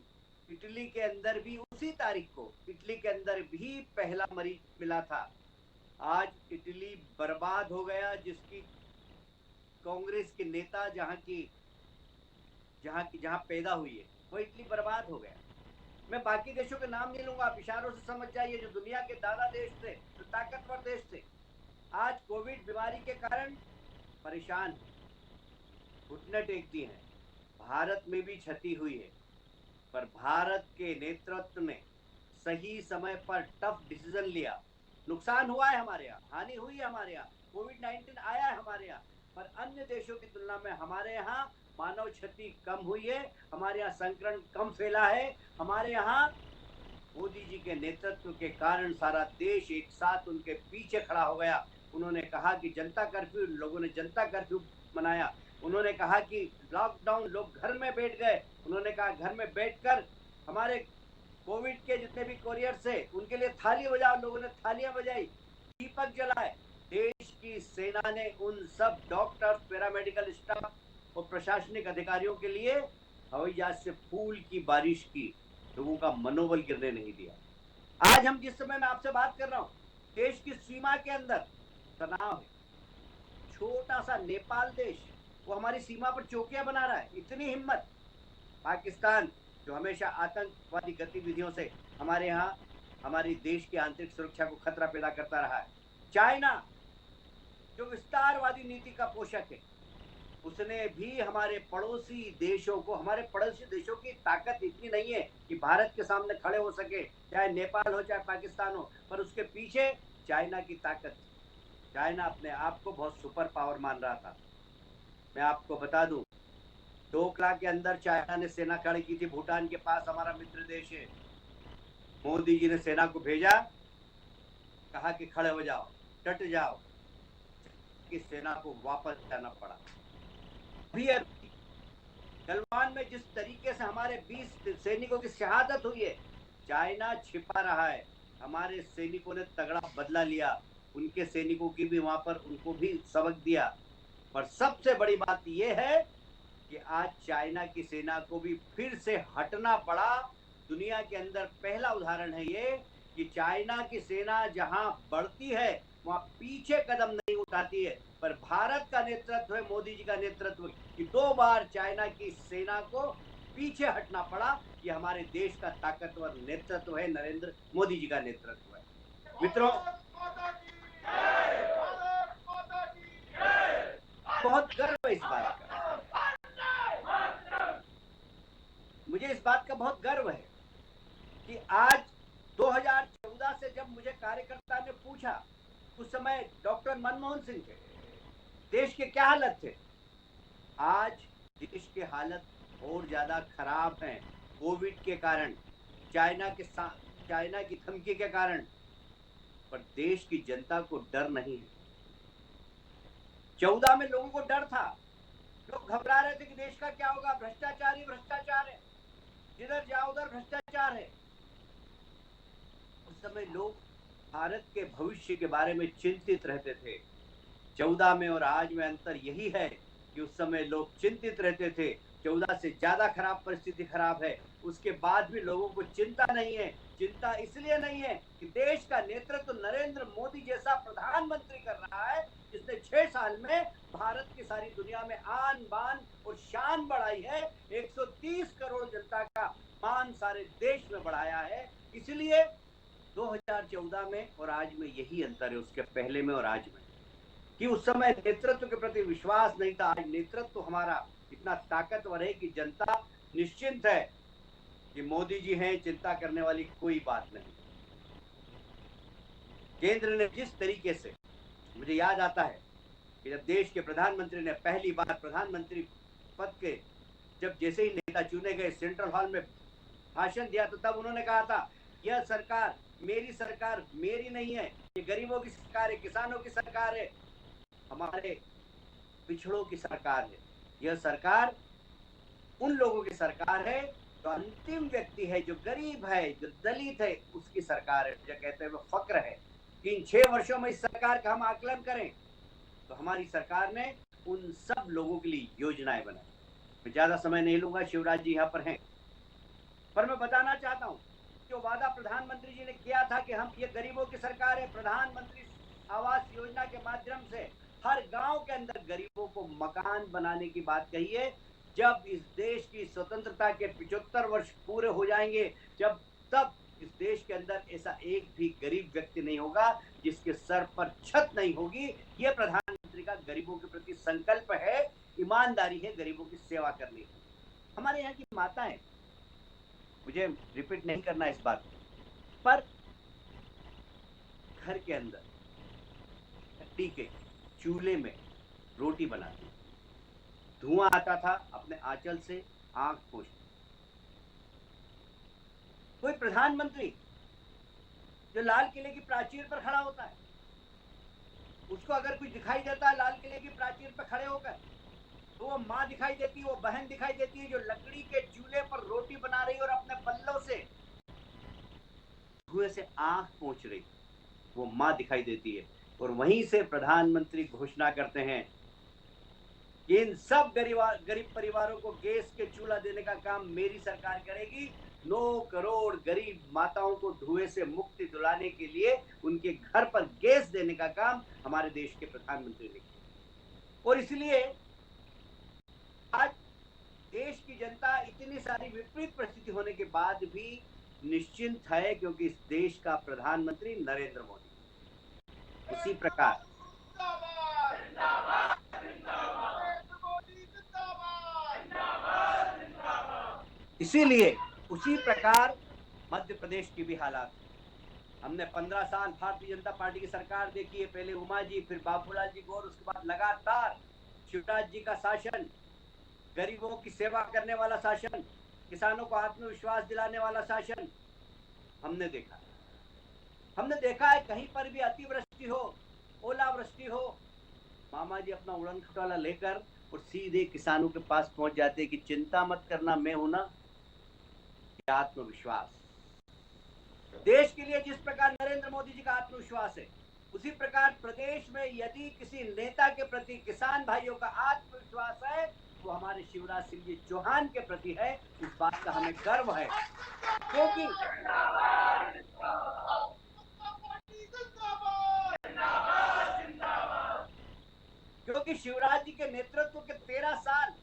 इटली के अंदर भी, उसी तारीख को इटली के अंदर भी पहला मरीज मिला था। आज इटली बर्बाद हो गया, जिसकी कांग्रेस के नेता जहां पैदा हुई है, वो इटली बर्बाद हो गया। मैं बाकी देशों के नाम नहीं लूंगा, आप इशारों से समझ जाइए। जो दुनिया के दादा देश थे, जो ताकतवर देश थे, आज कोविड बीमारी के कारण परेशान है, घुटने टेकती हैं। भारत में भी क्षति हुई है, पर भारत के नेतृत्व ने सही समय पर टफ डिसीजन लिया। नुकसान हुआ है हमारे यहाँ, हानि हुई है हमारे यहाँ, कोविड-19 आया है हमारे यहाँ, पर अन्य देशों की तुलना में हमारे यहाँ मानव क्षति कम हुई है, हमारे यहाँ संक्रमण कम फैला है। हमारे यहाँ मोदी जी के नेतृत्व के कारण सारा देश एक साथ उनके पीछे खड़ा हो गया। उन्होंने कहा कि जनता कर्फ्यू, लोगों ने जनता कर्फ्यू मनाया। उन्होंने कहा कि लॉकडाउन, लोग घर में बैठ गए। उन्होंने कहा घर में बैठकर हमारे कोविड के जितने भी कोरियर थे उनके लिए थाली बजाओ। लोगों ने थालियां बजाई, दीपक जलाए। देश की सेना ने उन सब डॉक्टर, पैरामेडिकल स्टाफ और प्रशासनिक अधिकारियों के लिए हवाई जहाज से फूल की बारिश की, लोगों का मनोबल गिरने नहीं दिया। आज हम जिस समय में आपसे बात कर रहा हूं, देश की सीमा के अंदर तनाव है। छोटा सा नेपाल देश, वो हमारी सीमा पर चौकियां बना रहा है। इतनी हिम्मत। पाकिस्तान, जो हमेशा आतंकवादी गतिविधियों से हमारे यहाँ हमारी देश की आंतरिक सुरक्षा को खतरा पैदा करता रहा है। चाइना, जो विस्तारवादी नीति का पोषक है, उसने भी हमारे पड़ोसी देशों को, हमारे पड़ोसी देशों की ताकत इतनी नहीं है कि भारत के सामने खड़े हो सके, चाहे नेपाल हो चाहे पाकिस्तान हो, पर उसके पीछे चाइना की ताकत। चाइना अपने आप को बहुत सुपर पावर मान रहा था। मैं आपको बता दूं, डोकला के अंदर चाइना ने सेना खड़ी की थी। भूटान के पास हमारा मित्र देश है। मोदी जी ने सेना को भेजा, कहा कि खड़े हो जाओ, डट जाओ। की सेना को वापस जाना पड़ा। अभी गलवान में जिस तरीके से हमारे 20 सैनिकों की शहादत हुई है, चाइना छिपा रहा है। हमारे सैनिकों ने तगड़ा बदला लिया, उनके सैनिकों की भी वहां पर उनको भी सबक दिया। पर सबसे बड़ी बात यह है कि आज चाइना की सेना को भी फिर से हटना पड़ा। दुनिया के अंदर पहला उदाहरण है ये कि चाइना की सेना जहां बढ़ती है वहां पीछे कदम नहीं उठाती है। पर भारत का नेतृत्व है, मोदी जी का नेतृत्व, कि 2 बार चाइना की सेना को पीछे हटना पड़ा। ये हमारे देश का ताकतवर नेतृत्व है, नरेंद्र मोदी जी का नेतृत्व है। मित्रों, बहुत गर्व है इस बात का, मुझे इस बात का बहुत गर्व है कि आज 2014 से जब मुझे कार्यकर्ता ने पूछा, उस समय डॉक्टर मनमोहन सिंह थे, देश के क्या हालत थे। आज देश के हालत और ज्यादा खराब हैं कोविड के कारण, चाइना की धमकी के कारण। पर देश की जनता को डर नहीं है। 14 में लोगों को डर था, लोग घबरा रहे थे कि देश का क्या होगा, भ्रष्टाचार ही भ्रष्टाचार है, जिधर जाओ उधर भ्रष्टाचार है। उस समय लोग भारत के भविष्य के बारे में चिंतित रहते थे। 14 में और आज में अंतर यही है कि उस समय लोग चिंतित रहते थे। 14 से ज्यादा खराब परिस्थिति खराब है, उसके बाद भी लोगों को चिंता नहीं है। चिंता इसलिए नहीं है कि देश का नेतृत्व नरेंद्र मोदी जैसा प्रधानमंत्री कर रहा है, जिसने 6 साल में भारत की सारी दुनिया में आन बान और शान बढ़ाई है। 130 करोड़ जनता का मान सारे देश में बढ़ाया है। इसलिए 2014 में और आज में यही अंतर है, उसके पहले में और आज में, कि उस समय नेतृत्व के प्रति विश्वास नहीं था। आज नेतृत्व हमारा इतना ताकतवर है कि जनता निश्चिंत है कि मोदी जी हैं, चिंता करने वाली कोई बात नहीं। केंद्र ने जिस तरीके से, मुझे याद आता है कि जब देश के प्रधानमंत्री ने पहली बार प्रधानमंत्री पद के जब जैसे ही नेता चुने गए, सेंट्रल हॉल में भाषण दिया, तो तब उन्होंने कहा था, यह सरकार मेरी नहीं है, ये गरीबों की सरकार है, किसानों की सरकार है, हमारे पिछड़ों की सरकार है। यह सरकार उन लोगों की सरकार है जो अंतिम व्यक्ति है, जो गरीब है, जो दलित है, उसकी सरकार है। जो कहते हुए फक्र है कि इन 6 वर्षों में इस सरकार का हम आकलन करें तो हमारी सरकार ने उन सब लोगों के लिए योजनाएं बनाई। मैं ज्यादा समय नहीं लूंगा, शिवराज जी यहाँ पर हैं, पर मैं बताना चाहता हूँ जो वादा प्रधानमंत्री जी ने किया था कि हम ये गरीबों की सरकार है, प्रधानमंत्री आवास योजना के माध्यम से हर गांव के अंदर गरीबों को मकान बनाने की बात कही है। जब इस देश की स्वतंत्रता के 75 वर्ष पूरे हो जाएंगे, तब इस देश के अंदर ऐसा एक भी गरीब व्यक्ति नहीं होगा जिसके सर पर छत नहीं होगी। ये प्रधानमंत्री का गरीबों के प्रति संकल्प है, ईमानदारी है गरीबों की सेवा करने की। हमारे यहाँ की माताएं, मुझे रिपीट नहीं करना इस बात पर, घर के अंदर मिट्टी के चूल्हे में रोटी बनाती, धुआं आता था, अपने आंचल से आंख पोंछती। कोई प्रधानमंत्री जो लाल किले की प्राचीर पर खड़ा होता है, उसको अगर कुछ दिखाई देता है लाल किले की प्राचीर पर खड़े होकर, तो वो माँ दिखाई देती है, वो बहन दिखाई देती है जो लकड़ी के चूल्हे पर रोटी बना रही और अपने पल्लों से धुएं से आंख पोंछ रही, वो माँ दिखाई देती है। और वहीं से प्रधानमंत्री घोषणा करते हैं कि इन सब गरीब परिवारों को गैस के चूल्हा देने का काम मेरी सरकार करेगी। 9 करोड़ गरीब माताओं को धुएं से मुक्ति दिलाने के लिए उनके घर पर गैस देने का काम हमारे देश के प्रधानमंत्री ने किया। और इसलिए आज देश की जनता इतनी सारी विपरीत परिस्थिति होने के बाद भी निश्चिंत है, क्योंकि इस देश का प्रधानमंत्री नरेंद्र मोदी। उसी प्रकार इसीलिए उसी प्रकार मध्य प्रदेश की भी हालात। हमने 15 साल भारतीय जनता पार्टी की सरकार देखी है, पहले उमा जी, फिर बाबूलाल जी गौर, उसके बाद लगातार शिवराज जी का शासन, गरीबों की सेवा करने वाला शासन, किसानों को आत्मविश्वास दिलाने वाला शासन हमने देखा है। कहीं पर भी अतिवृष्टि हो, ओलावृष्टि हो, मामा जी अपना उड़न खटोला लेकर और सीधे किसानों के पास पहुंच जाते हैं कि चिंता मत करना, मैं हूं ना। आत्मविश्वास, देश के लिए जिस प्रकार नरेंद्र मोदी जी का आत्मविश्वास है, उसी प्रकार प्रदेश में यदि किसी नेता के प्रति किसान भाइयों का आत्मविश्वास है, वो हमारे शिवराज सिंह जी चौहान के प्रति है। इस बात का हमें गर्व है, क्योंकि शिवराज जी के नेतृत्व के 13 साल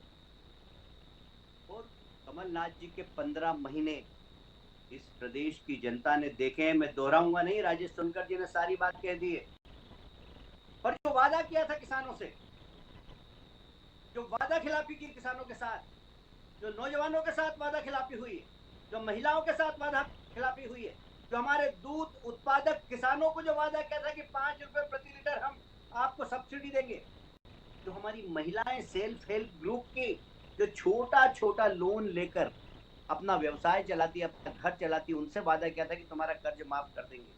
और कमलनाथ जी के 15 महीने इस प्रदेश की जनता ने देखे हैं। मैं दोहराऊंगा नहीं, राजेश सोनकर जी ने सारी बात कह दी है। पर जो वादा किया था किसानों से, जो वादा खिलाफी की किसानों के साथ, जो नौजवानों के साथ वादा खिलाफी हुई है, जो महिलाओं के साथ वादा खिलाफी हुई है, जो हमारे दूध उत्पादक किसानों को जो वादा किया था कि 5 रुपए प्रति लीटर हम आपको सब्सिडी देंगे, जो हमारी महिलाएं सेल्फ हेल्प ग्रुप की जो छोटा छोटा लोन लेकर अपना व्यवसाय चलाती, अपना घर चलाती, उनसे वादा किया था कि तुम्हारा कर्ज माफ कर देंगे।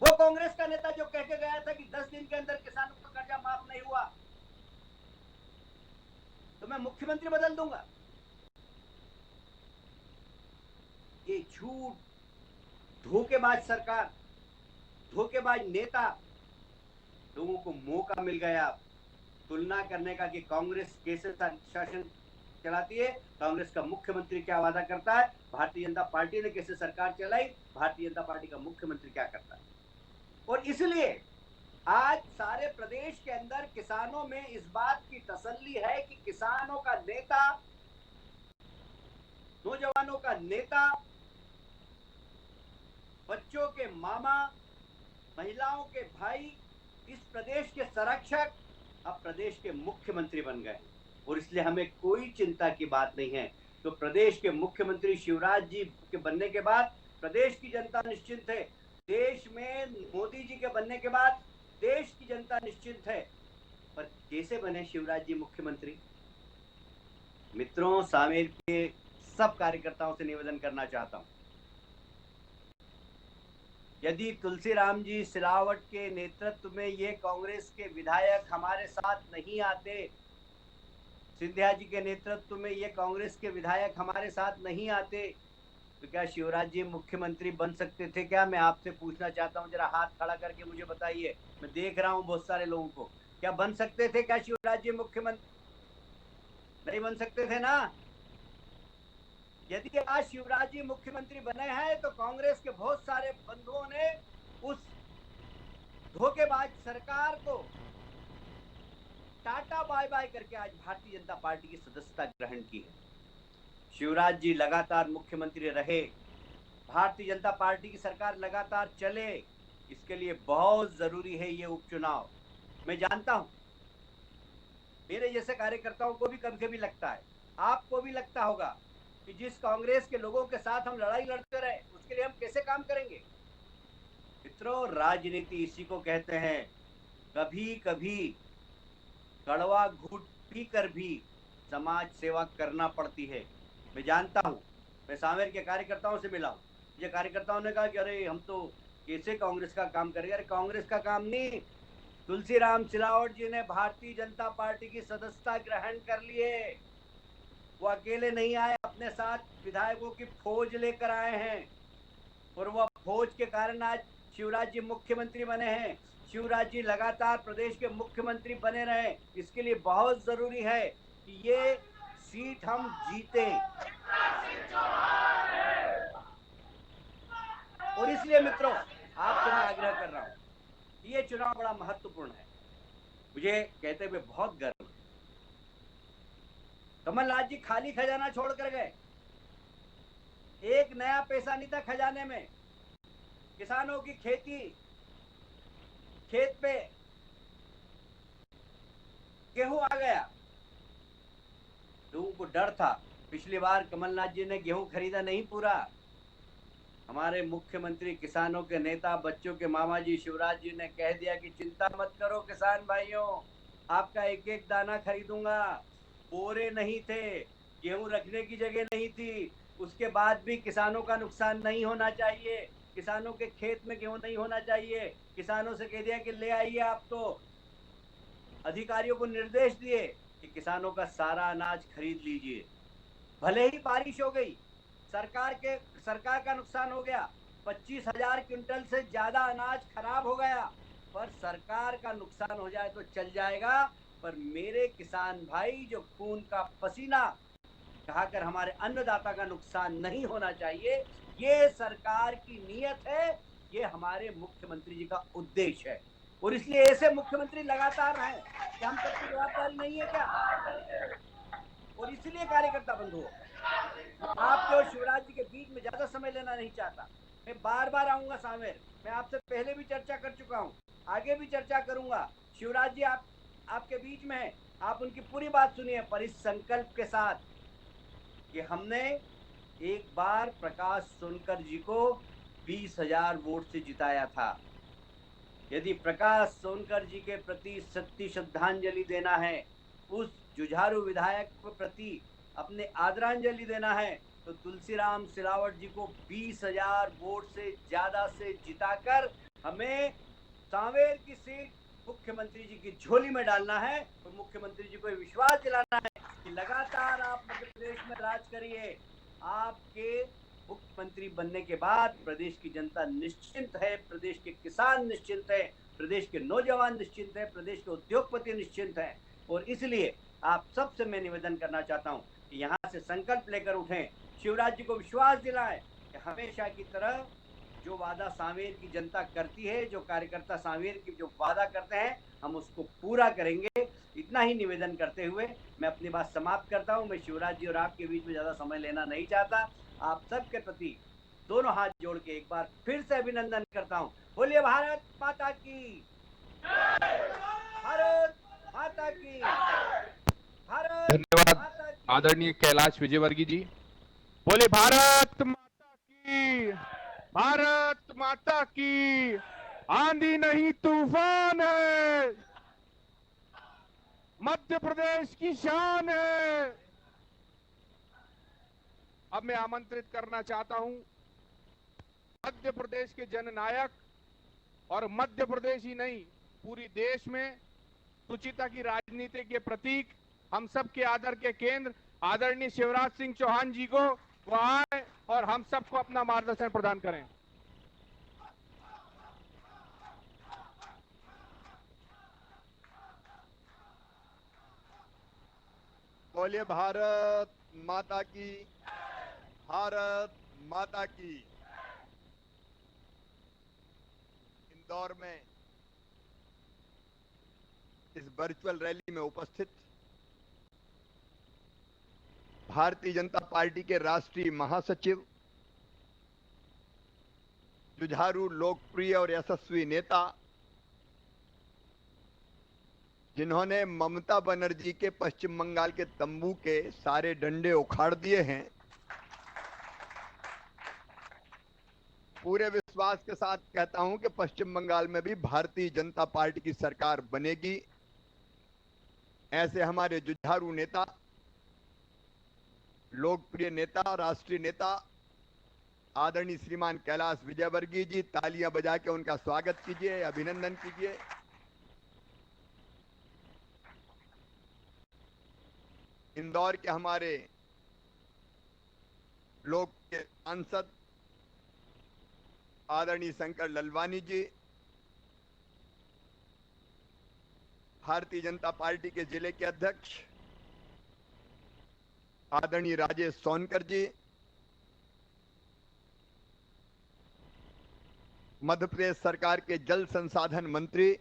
वो कांग्रेस का नेता जो कह के गया था कि 10 दिन के अंदर किसानों का कर्जा माफ नहीं हुआ तो मैं मुख्यमंत्री बदल दूंगा, ये झूठ, धोखेबाज सरकार, धोखेबाज नेता। लोगों को मौका मिल गया तुलना करने का कि कांग्रेस कैसे शासन चलाती है, कांग्रेस का मुख्यमंत्री क्या वादा करता है, भारतीय जनता पार्टी ने कैसे सरकार चलाई, भारतीय जनता पार्टी का मुख्यमंत्री क्या करता है। और इसलिए आज सारे प्रदेश के अंदर किसानों में इस बात की तसल्ली है कि किसानों का नेता, नौजवानों का नेता, बच्चों के मामा, महिलाओं के भाई, इस प्रदेश के संरक्षक अब प्रदेश के मुख्यमंत्री बन गए और इसलिए हमें कोई चिंता की बात नहीं है। तो प्रदेश के मुख्यमंत्री शिवराज जी के बनने के बाद प्रदेश की जनता निश्चिंत है। देश में मोदी जी के बनने के बाद देश की जनता निश्चिंत है। पर कैसे बने शिवराज जी मुख्यमंत्री? मित्रों, सामेर के सब कार्यकर्ताओं से निवेदन करना चाहता हूं, यदि तुलसीराम जी सिलावट के नेतृत्व में ये कांग्रेस के विधायक हमारे साथ नहीं आते, सिंधिया जी के नेतृत्व में ये कांग्रेस के विधायक हमारे साथ नहीं आते, तो क्या शिवराज जी मुख्यमंत्री बन सकते थे क्या? मैं आपसे पूछना चाहता हूं, जरा हाथ खड़ा करके मुझे बताइए। मैं देख रहा हूं बहुत सारे लोगों को, क्या बन सकते थे क्या शिवराज जी मुख्यमंत्री? नहीं बन सकते थे ना। यदि आज शिवराज जी मुख्यमंत्री बने हैं तो कांग्रेस के बहुत सारे बंधुओं ने उस धोखेबाज सरकार को टाटा बाय बाय करके आज भारतीय जनता पार्टी की सदस्यता ग्रहण की है। शिवराज जी लगातार मुख्यमंत्री रहे, भारतीय जनता पार्टी की सरकार लगातार चले, इसके लिए बहुत जरूरी है ये उपचुनाव। मैं जानता हूं मेरे जैसे कार्यकर्ताओं को भी कभी कभी लगता है, आपको भी लगता होगा कि जिस कांग्रेस के लोगों के साथ हम लड़ाई लड़ते रहे उसके लिए हम कैसे काम करेंगे। मित्रों, राजनीति इसी को कहते हैं, कभी कभी कड़वा घूंट पीकर भी समाज सेवा करना पड़ती है। मैं जानता हूं, मैं सामेर के कार्यकर्ताओं से मिला हूं, ये कार्यकर्ताओं ने कहा कि अरे हम तो कैसे कांग्रेस का काम करेंगे। अरे कांग्रेस का काम नहीं, तुलसीराम सिलावट जी ने भारतीय जनता पार्टी की सदस्यता ग्रहण कर ली है। वो अकेले नहीं आए, अपने साथ विधायकों की फौज लेकर आए हैं और वह फौज के कारण आज शिवराज जी मुख्यमंत्री बने हैं। शिवराज जी लगातार प्रदेश के मुख्यमंत्री बने रहे, इसके लिए बहुत जरूरी है कि ये सीट हम जीते। और इसलिए मित्रों, आपसे मैं आग्रह कर रहा हूं, ये चुनाव बड़ा महत्वपूर्ण है। मुझे कहते हुए बहुत गर्व है, कमलनाथ जी खाली खजाना छोड़ कर गए, एक नया पैसा नहीं था खजाने में। किसानों की खेती, खेत पे गेहूं आ गया, लोगों को डर था। पिछली बार कमलनाथ जी ने गेहूं खरीदा नहीं पूरा। हमारे मुख्यमंत्री, किसानों के नेता, बच्चों के मामा जी शिवराज जी ने कह दिया कि चिंता मत करो किसान भाइयों, आपका एक एक दाना खरीदूंगा। बोरे नहीं थे, गेहूं रखने की जगह नहीं थी, उसके बाद भी किसानों का नुकसान नहीं होना चाहिए, किसानों के खेत में गेहूं नहीं होना चाहिए। किसानों से कह दिया कि ले आइए आप तो अधिकारियों को निर्देश दिए कि किसानों का सारा अनाज खरीद लीजिए। भले ही बारिश हो गई, सरकार का नुकसान हो गया, 25,000 क्विंटल से ज्यादा अनाज खराब हो गया, पर सरकार का नुकसान हो जाए तो चल जाएगा, पर मेरे किसान भाई जो खून का पसीना बहाकर हमारे अन्नदाता का नुकसान नहीं होना चाहिए, ये सरकार की नीयत है, ये हमारे मुख्यमंत्री जी का उद्देश्य है। और इसलिए ऐसे मुख्यमंत्री लगातार हैं कि हम सबकी जवाबदारी नहीं है क्या? और इसलिए कार्यकर्ता बंधु, आपके और शिवराज जी के बीच में ज्यादा समय लेना नहीं चाहता। मैं बार बार आऊंगा सामेर, मैं आपसे पहले भी चर्चा कर चुका हूं, आगे भी चर्चा करूंगा। शिवराज जी आपके बीच में है, आप उनकी पूरी बात सुनिए, पर इस संकल्प के साथ कि हमने एक बार प्रकाश सोनकर जी को 20,000 वोट से जिताया था। यदि प्रकाश सोनकर जी के प्रति सच्ची श्रद्धांजलि देना है, उस जुझारू विधायक के प्रति अपने आदरांजलि देना है, तो तुलसीराम सिलावट जी को 20,000 वोट से ज्यादा से जिताकर हमें सांवेर की सीट मुख्यमंत्री जी की झोली में डालना है और मुख्यमंत्री जी को विश्वास दिलाना है कि लगातार आप मध्य प्रदेश में राज करिए। आपके मुख्यमंत्री बनने के बाद प्रदेश की जनता निश्चिंत है, प्रदेश के किसान निश्चिंत है, प्रदेश के नौजवान निश्चिंत है, प्रदेश के उद्योगपति निश्चिंत है। और इसलिए आप सबसे मैं निवेदन करना चाहता हूं कि यहाँ से संकल्प लेकर उठें, शिवराज जी को विश्वास दिलाएं कि हमेशा की तरह जो वादा सांवेर की जनता करती है, जो कार्यकर्ता सांवेर की जो वादा करते हैं, हम उसको पूरा करेंगे। इतना ही निवेदन करते हुए मैं अपनी बात समाप्त करता हूं। मैं शिवराज जी और आपके बीच में ज्यादा समय लेना नहीं चाहता। आप सबके प्रति दोनों हाथ जोड़ के एक बार फिर से अभिनंदन करता हूं। बोलिए भारत माता की, भारत माता की, भारत धन्यवाद माता की। आदरणीय कैलाश विजयवर्गीय जी। बोले भारत माता की, भारत माता की। आंधी नहीं तूफान है, मध्य प्रदेश की शान है। अब मैं आमंत्रित करना चाहता हूं मध्य प्रदेश के जननायक, और मध्य प्रदेश ही नहीं पूरी देश में सुचिता की राजनीति के प्रतीक, हम सब के आदर के केंद्र आदरणीय शिवराज सिंह चौहान जी को वो आए और हम सबको अपना मार्गदर्शन प्रदान करें। बोलिए भारत माता की, भारत माता की। इंदौर में इस वर्चुअल रैली में उपस्थित भारतीय जनता पार्टी के राष्ट्रीय महासचिव, जुझारू, लोकप्रिय और यशस्वी नेता, जिन्होंने ममता बनर्जी के पश्चिम बंगाल के तंबू के सारे डंडे उखाड़ दिए हैं, पूरे विश्वास के साथ कहता हूं कि पश्चिम बंगाल में भी भारतीय जनता पार्टी की सरकार बनेगी। ऐसे हमारे जुझारू नेता, लोकप्रिय नेता, राष्ट्रीय नेता आदरणीय श्रीमान कैलाश विजयवर्गीय जी, तालियां बजा के उनका स्वागत कीजिए, अभिनंदन कीजिए। इंदौर के हमारे लोकप्रिय सांसद आदरणीय शंकर ललवानी जी, भारतीय जनता पार्टी के जिले के अध्यक्ष आदरणीय राजेश सोनकर जी, मध्य प्रदेश सरकार के जल संसाधन मंत्री,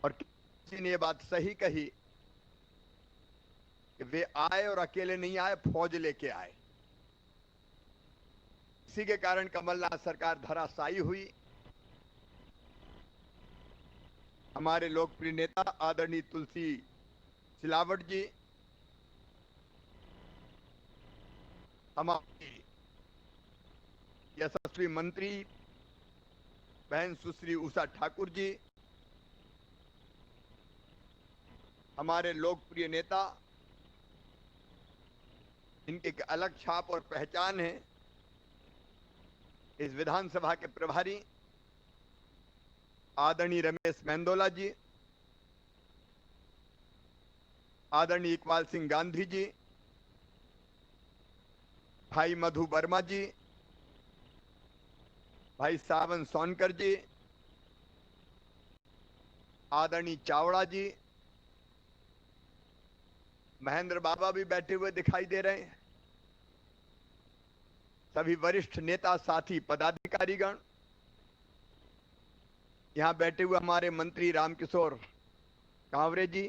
और किसी ने ये बात सही कही कि वे आए और अकेले नहीं आए, फौज लेके आए। इसी के कारण कमलनाथ सरकार धराशायी हुई। हमारे लोकप्रिय नेता आदरणीय तुलसी सिलावट जी, हमारी यशस्वी मंत्री बहन सुश्री उषा ठाकुर जी, हमारे लोकप्रिय नेता, इनकी एक अलग छाप और पहचान है, इस विधानसभा के प्रभारी आदरणीय रमेश मेंदोला जी, आदरणीय इकबाल सिंह गांधी जी, भाई मधु वर्मा जी, भाई सावन सोनकर जी, आदरणीय चावड़ा जी, महेंद्र बाबा भी बैठे हुए दिखाई दे रहे हैं, सभी वरिष्ठ नेता साथी पदाधिकारीगण, यहां बैठे हुए हमारे मंत्री रामकिशोर कांवरे जी,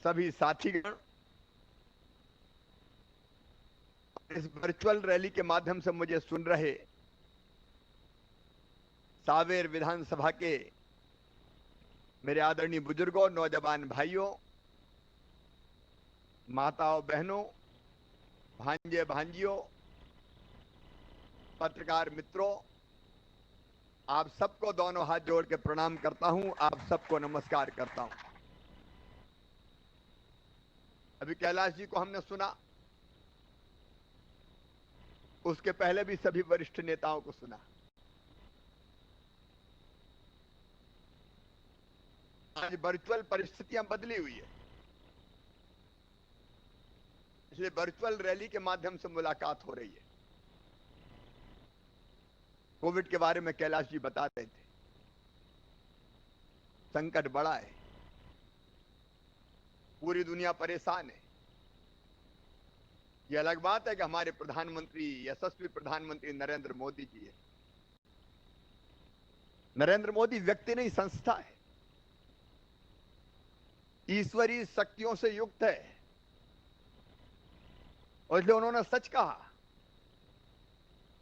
सभी साथीगण, इस वर्चुअल रैली के माध्यम से मुझे सुन रहे सावेर विधानसभा के मेरे आदरणीय बुजुर्गों, नौजवान भाइयों, माताओं, बहनों, भांजे भांजियों, पत्रकार मित्रों, आप सबको दोनों हाथ जोड़ के प्रणाम करता हूं, आप सबको नमस्कार करता हूं। अभी कैलाश जी को हमने सुना, उसके पहले भी सभी वरिष्ठ नेताओं को सुना। आज वर्चुअल परिस्थितियां बदली हुई है, इसलिए वर्चुअल रैली के माध्यम से मुलाकात हो रही है। कोविड के बारे में कैलाश जी बता रहे थे, संकट बड़ा है, पूरी दुनिया परेशान है। यह अलग बात है कि हमारे प्रधानमंत्री, यशस्वी प्रधानमंत्री नरेंद्र मोदी जी है। नरेंद्र मोदी व्यक्ति नहीं, संस्था है, ईश्वरीय शक्तियों से युक्त है, और इसलिए उन्होंने सच कहा।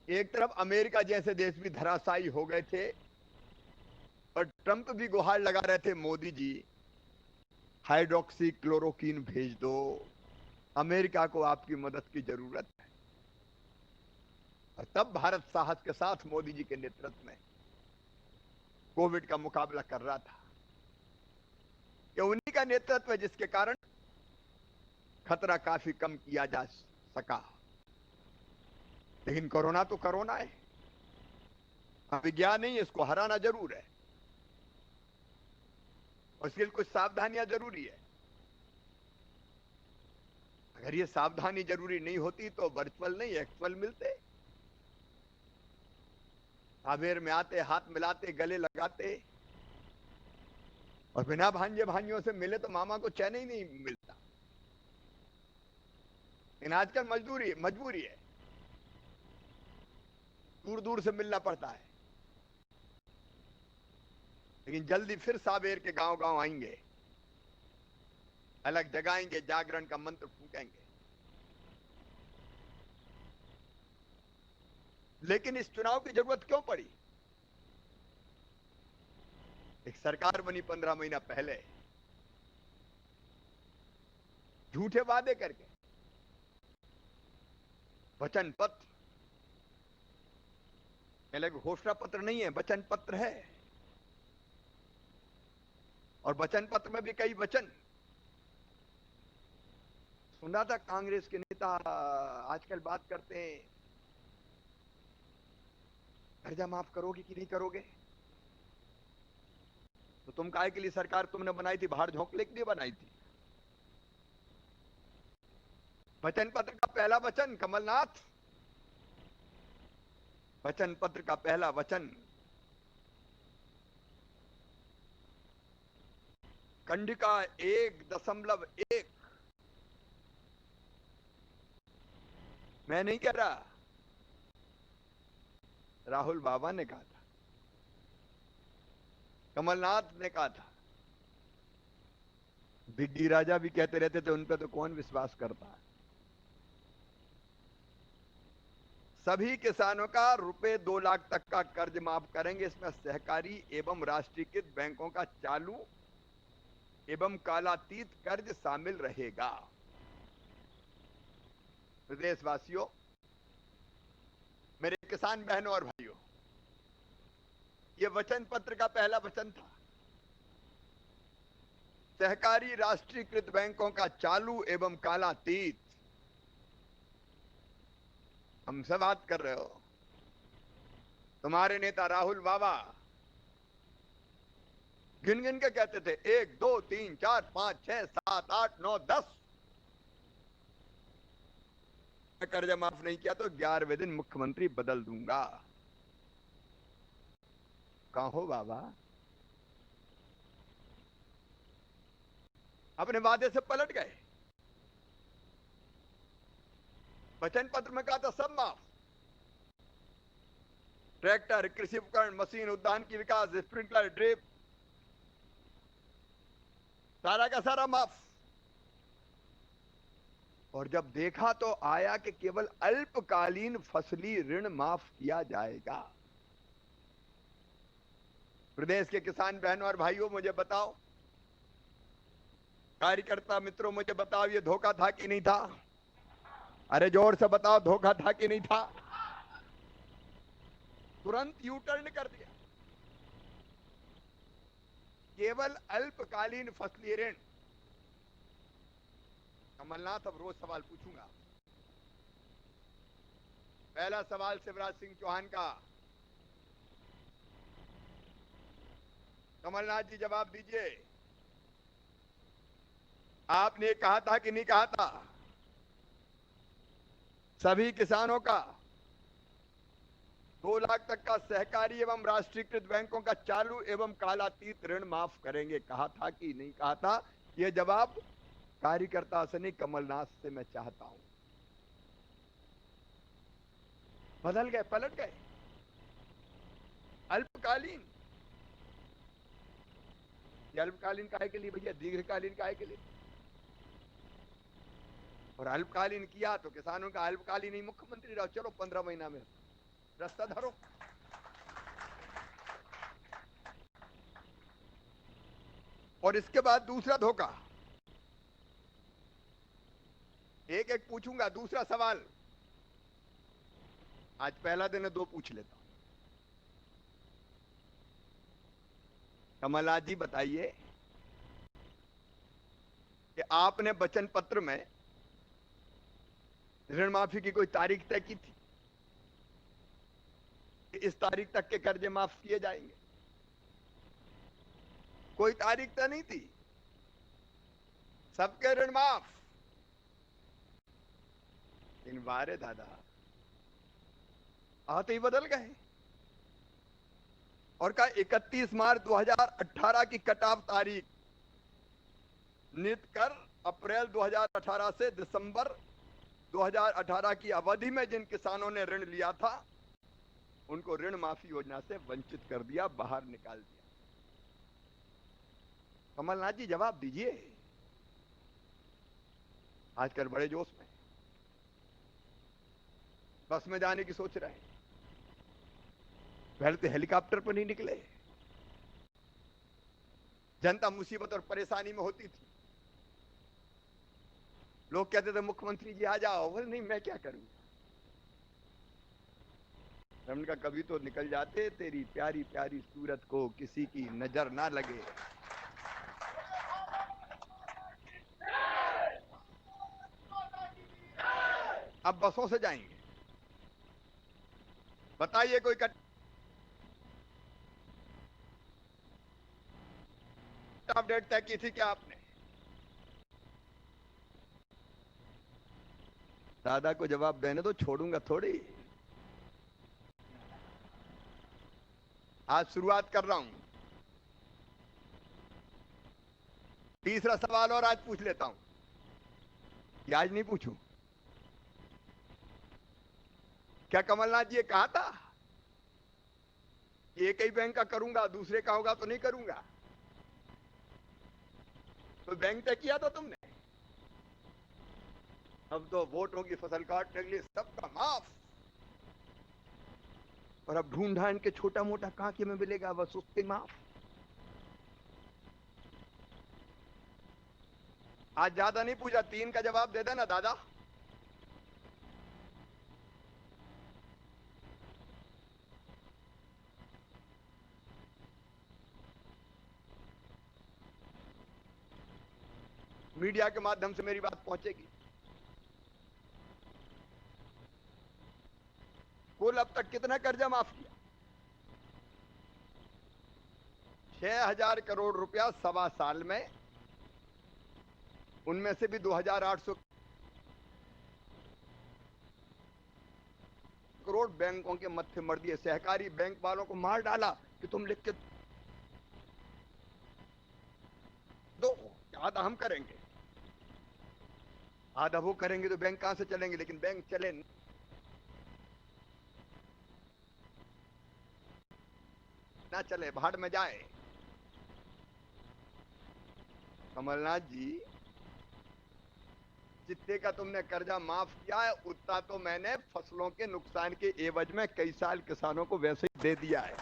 एक तरफ अमेरिका जैसे देश भी धराशायी हो गए थे और ट्रंप भी गुहार लगा रहे थे, मोदी जी हाइड्रोक्सी क्लोरोक्वीन भेज दो, अमेरिका को आपकी मदद की जरूरत है। और तब भारत साहस के साथ मोदी जी के नेतृत्व में कोविड का मुकाबला कर रहा था। ये उन्हीं का नेतृत्व है जिसके कारण खतरा काफी कम किया जा सका। लेकिन कोरोना तो कोरोना है, विज्ञान नहीं, इसको हराना जरूर है, और इसके लिए कुछ सावधानियां जरूरी है। अगर ये सावधानी जरूरी नहीं होती तो वर्चुअल नहीं एक्चुअल मिलते, आवेर में आते, हाथ मिलाते, गले लगाते, और बिना भांजे भांजियों से मिले तो मामा को चैन ही नहीं मिलता। लेकिन आजकल मजबूरी है, दूर दूर से मिलना पड़ता है। लेकिन जल्दी फिर सावेर के गांव गांव आएंगे, अलग जगाएंगे, जागरण का मंत्र फूकेंगे। लेकिन इस चुनाव की जरूरत क्यों पड़ी? एक सरकार बनी 15 महीना पहले, झूठे वादे करके, वचन पत्र, घोषणा पत्र नहीं है, वचन पत्र है, और वचन पत्र में भी कई वचन। सुना था कांग्रेस के नेता आजकल बात करते हैं, कर्जा माफ करोगे कि नहीं करोगे? तो तुम काहे के लिए सरकार तुमने बनाई थी? बाहर झोंकने के लिए बनाई थी। वचन पत्र का पहला वचन, कमलनाथ, वचन पत्र का पहला वचन, कंडिका 1.1। मैं नहीं कह रहा, राहुल बाबा ने कहा था, कमलनाथ ने कहा था, बिग्गी राजा भी कहते रहते थे, उन पे तो कौन विश्वास करता है। सभी किसानों का रुपए 2 लाख तक का कर्ज माफ करेंगे। इसमें सहकारी एवं राष्ट्रीयकृत बैंकों का चालू एवं कालातीत कर्ज शामिल रहेगा। प्रदेशवासियों, मेरे किसान बहनों और भाइयों, यह वचन पत्र का पहला वचन था। सहकारी राष्ट्रीयकृत बैंकों का चालू एवं कालातीत। हमसे बात कर रहे हो, तुम्हारे नेता राहुल बाबा गिन गिन के कहते थे 1 2 3 4 5 6 7 8 9 10 कर्जा माफ नहीं किया तो 11वें दिन मुख्यमंत्री बदल दूंगा। कहां हो बाबा? अपने वादे से पलट गए। वचन पत्र में कहा था सब माफ, ट्रैक्टर, कृषि उपकरण, मशीन, उद्यान की विकास, स्प्रिंकलर, ड्रिप, सारा का सारा माफ। और जब देखा तो आया कि केवल अल्पकालीन फसली ऋण माफ किया जाएगा। प्रदेश के किसान बहनों और भाइयों, मुझे बताओ, कार्यकर्ता मित्रों, मुझे बताओ, ये धोखा था कि नहीं था? अरे जोर से बताओ, धोखा था कि नहीं था? तुरंत यू टर्न कर दिया। केवल अल्पकालीन फसली ऋण। कमलनाथ, अब रोज सवाल पूछूंगा। पहला सवाल शिवराज सिंह चौहान का। कमलनाथ जी जवाब दीजिए, आपने कहा था कि नहीं कहा था सभी किसानों का 2 लाख तक का सहकारी एवं राष्ट्रीयकृत बैंकों का चालू एवं कालातीत ऋण माफ करेंगे? कहा था कि नहीं कहा था? यह जवाब कार्यकर्ता से नहीं, कमलनाथ से मैं चाहता हूं। बदल गए, पलट गए। अल्पकालीन, ये अल्पकालीन काहे के लिए भैया? दीर्घकालीन काहे के लिए? और अल्पकालीन किया तो किसानों का अल्पकालीन ही मुख्यमंत्री रहो। चलो 15 महीना में रास्ता धरो। और इसके बाद दूसरा धोखा, एक एक पूछूंगा। दूसरा सवाल, आज पहला दिन है, 2 पूछ लेता हूं। कमलनाथ जी बताइए कि आपने वचन पत्र में ऋण माफी की कोई तारीख तय की थी कि इस तारीख तक के कर्जे माफ किए जाएंगे? कोई तारीख तय नहीं थी, सबके ऋण माफ। इन बारे दादा आते ही बदल गए और कहा 31 मार्च 2018 की कट ऑफ तारीख नित कर अप्रैल 2018 से दिसंबर 2018 की अवधि में जिन किसानों ने ऋण लिया था उनको ऋण माफी योजना से वंचित कर दिया, बाहर निकाल दिया। कमलनाथ जी जवाब दीजिए। आजकल बड़े जोश में बस में जाने की सोच रहे हैं, पहले तो हेलीकॉप्टर पर नहीं निकले। जनता मुसीबत और परेशानी में होती थी, लोग कहते थे मुख्यमंत्री जी आ जाओ, बोले नहीं मैं क्या करूंगा। रमन का कभी तो निकल जाते, तेरी प्यारी प्यारी सूरत को किसी की नजर ना लगे। अब बसों से जाएंगे। बताइए कोई कट ऑफ डेट तय की थी क्या आपने? दादा को जवाब देने तो छोड़ूंगा थोड़ी। आज शुरुआत कर रहा हूं। तीसरा सवाल और आज पूछ लेता हूं, या आज नहीं पूछूं? क्या कमलनाथ जी ये कहा था कि एक ही बैंक का करूंगा, दूसरे का होगा तो नहीं करूंगा? तो बैंक तय किया था तुमने। अब तो वोटों की फसल काटने के लिए सबका माफ, और अब ढूंढ ढांड के छोटा मोटा कांके में मिलेगा बस उसके माफ। आज ज्यादा नहीं पूछा, 3 का जवाब दे देना दादा। मीडिया के माध्यम से मेरी बात पहुंचेगी। कुल अब तक कितना कर्जा माफ किया? 6,000 करोड़ रुपया 1.25 साल में, उनमें से भी 2,800 करोड़ बैंकों के मत्थे मर दिए। सहकारी बैंक वालों को मार डाला कि तुम लिख के दो, आधा हम करेंगे, आधा वो करेंगे, तो बैंक कहां से चलेंगे? लेकिन बैंक चले ना चले, भाड़ में जाए। कमलनाथ जी, जितने का तुमने कर्जा माफ किया है, उतना तो मैंने फसलों के नुकसान के एवज में कई साल किसानों को वैसे ही दे दिया है।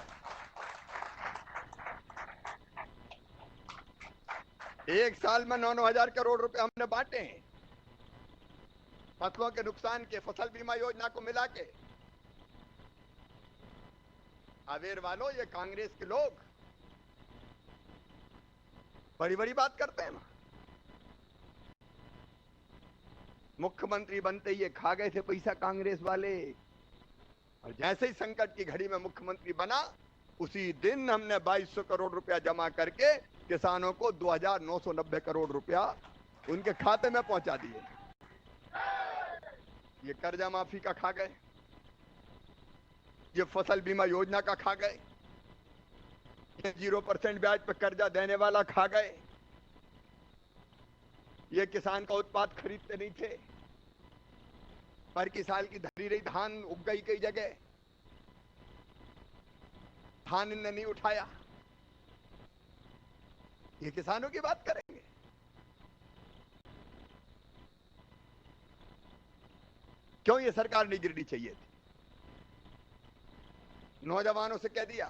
एक साल में 9,000 करोड़ रुपए हमने बांटे हैं फसलों के नुकसान के, फसल बीमा योजना को मिला के। अवेर वालों, ये कांग्रेस के लोग बड़ी बड़ी बात करते हैं। मुख्यमंत्री बनते ही ये खा गए थे पैसा कांग्रेस वाले, और जैसे ही संकट की घड़ी में मुख्यमंत्री बना, उसी दिन हमने 2,200 करोड़ रुपया जमा करके किसानों को 2,990 करोड़ रुपया उनके खाते में पहुंचा दिए। ये कर्जा माफी का खा गए, ये फसल बीमा योजना का खा गए, ये 0% ब्याज पर कर्जा देने वाला खा गए, ये किसान का उत्पाद खरीदते नहीं थे, पर की साल की धरी रही धान उग गई कई जगह, धान इनने नहीं उठाया। ये किसानों की बात करेंगे? क्यों ये सरकार नहीं गिरनी चाहिए थी? नौजवानों से कह दिया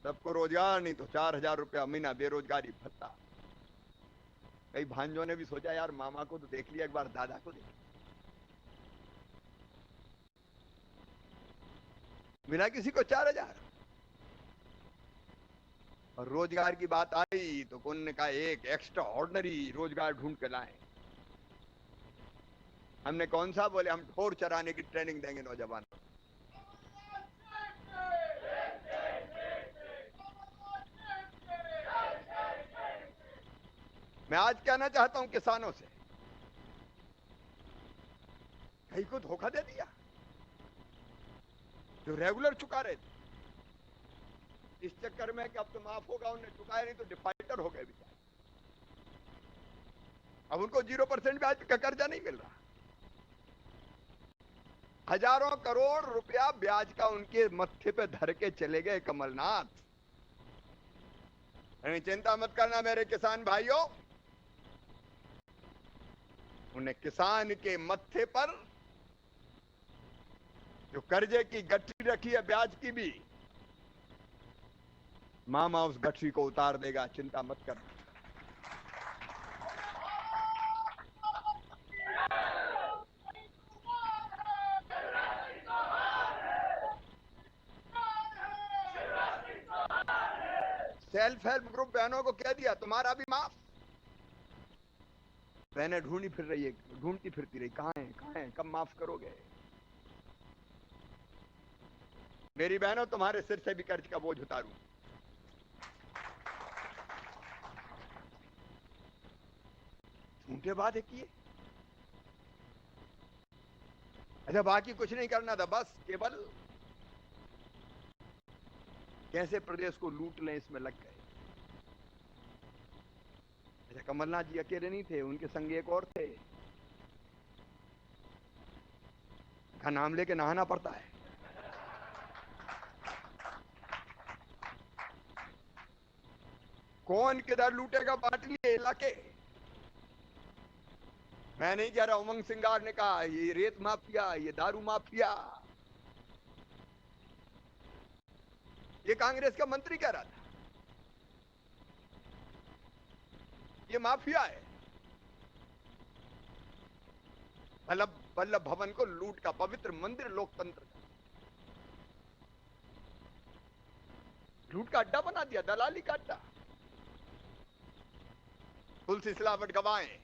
सबको रोजगार, नहीं तो 4,000 रुपया महीना बेरोजगारी भत्ता। कई भांजों ने भी सोचा यार मामा को तो देख लिया, एक बार दादा को देख, बिना किसी को 4,000। और रोजगार की बात आई तो उन्होंने कहा एक एक्स्ट्रा ऑर्डिनरी रोजगार ढूंढ के लाए। हमने कौन सा? बोले हम ढोर चराने की ट्रेनिंग देंगे नौजवानों। मैं आज कहना चाहता हूं किसानों से, कहीं को धोखा दे दिया। जो रेगुलर चुका रहे थे, इस चक्कर में कि अब तो माफ होगा, उन्हें चुकाया नहीं तो डिफॉल्टर हो गए बेचारे। अब उनको 0% ब्याज का कर्जा नहीं मिल रहा। हजारों करोड़ रुपया ब्याज का उनके मत्थे पे धर के चले गए कमलनाथ। चिंता मत करना मेरे किसान भाइयों, उन्हें किसान के मत्थे पर जो कर्जे की गठरी रखी है ब्याज की भी, मामा उस गठरी को उतार देगा, चिंता मत करना। सेल्फ हेल्प ग्रुप बहनों को कह दिया तुम्हारा भी माफ। बहनें ढूंढती फिरती रही, कहां है, कब माफ करोगे? मेरी बहनों, तुम्हारे सिर से भी कर्ज का बोझ उतारूं। झूठे वादे किए। अच्छा, बाकी कुछ नहीं करना था, बस केवल कैसे प्रदेश को लूट लें इसमें लग गए। अच्छा, कमलनाथ जी अकेले नहीं थे, उनके संग एक और थे, का नाम लेके नहाना पड़ता है। कौन किधर लूटेगा बांट लिए इलाके। मैं नहीं कह रहा, उमंग सिंगार ने कहा ये रेत माफिया, ये दारू माफिया, ये कांग्रेस का मंत्री कह रहा था ये माफिया है। वल्लभ भवन को लूट का, पवित्र मंदिर लोकतंत्र का लूट का अड्डा बना दिया, दलाली का अड्डा। तुलसी सिलावट गवाएं,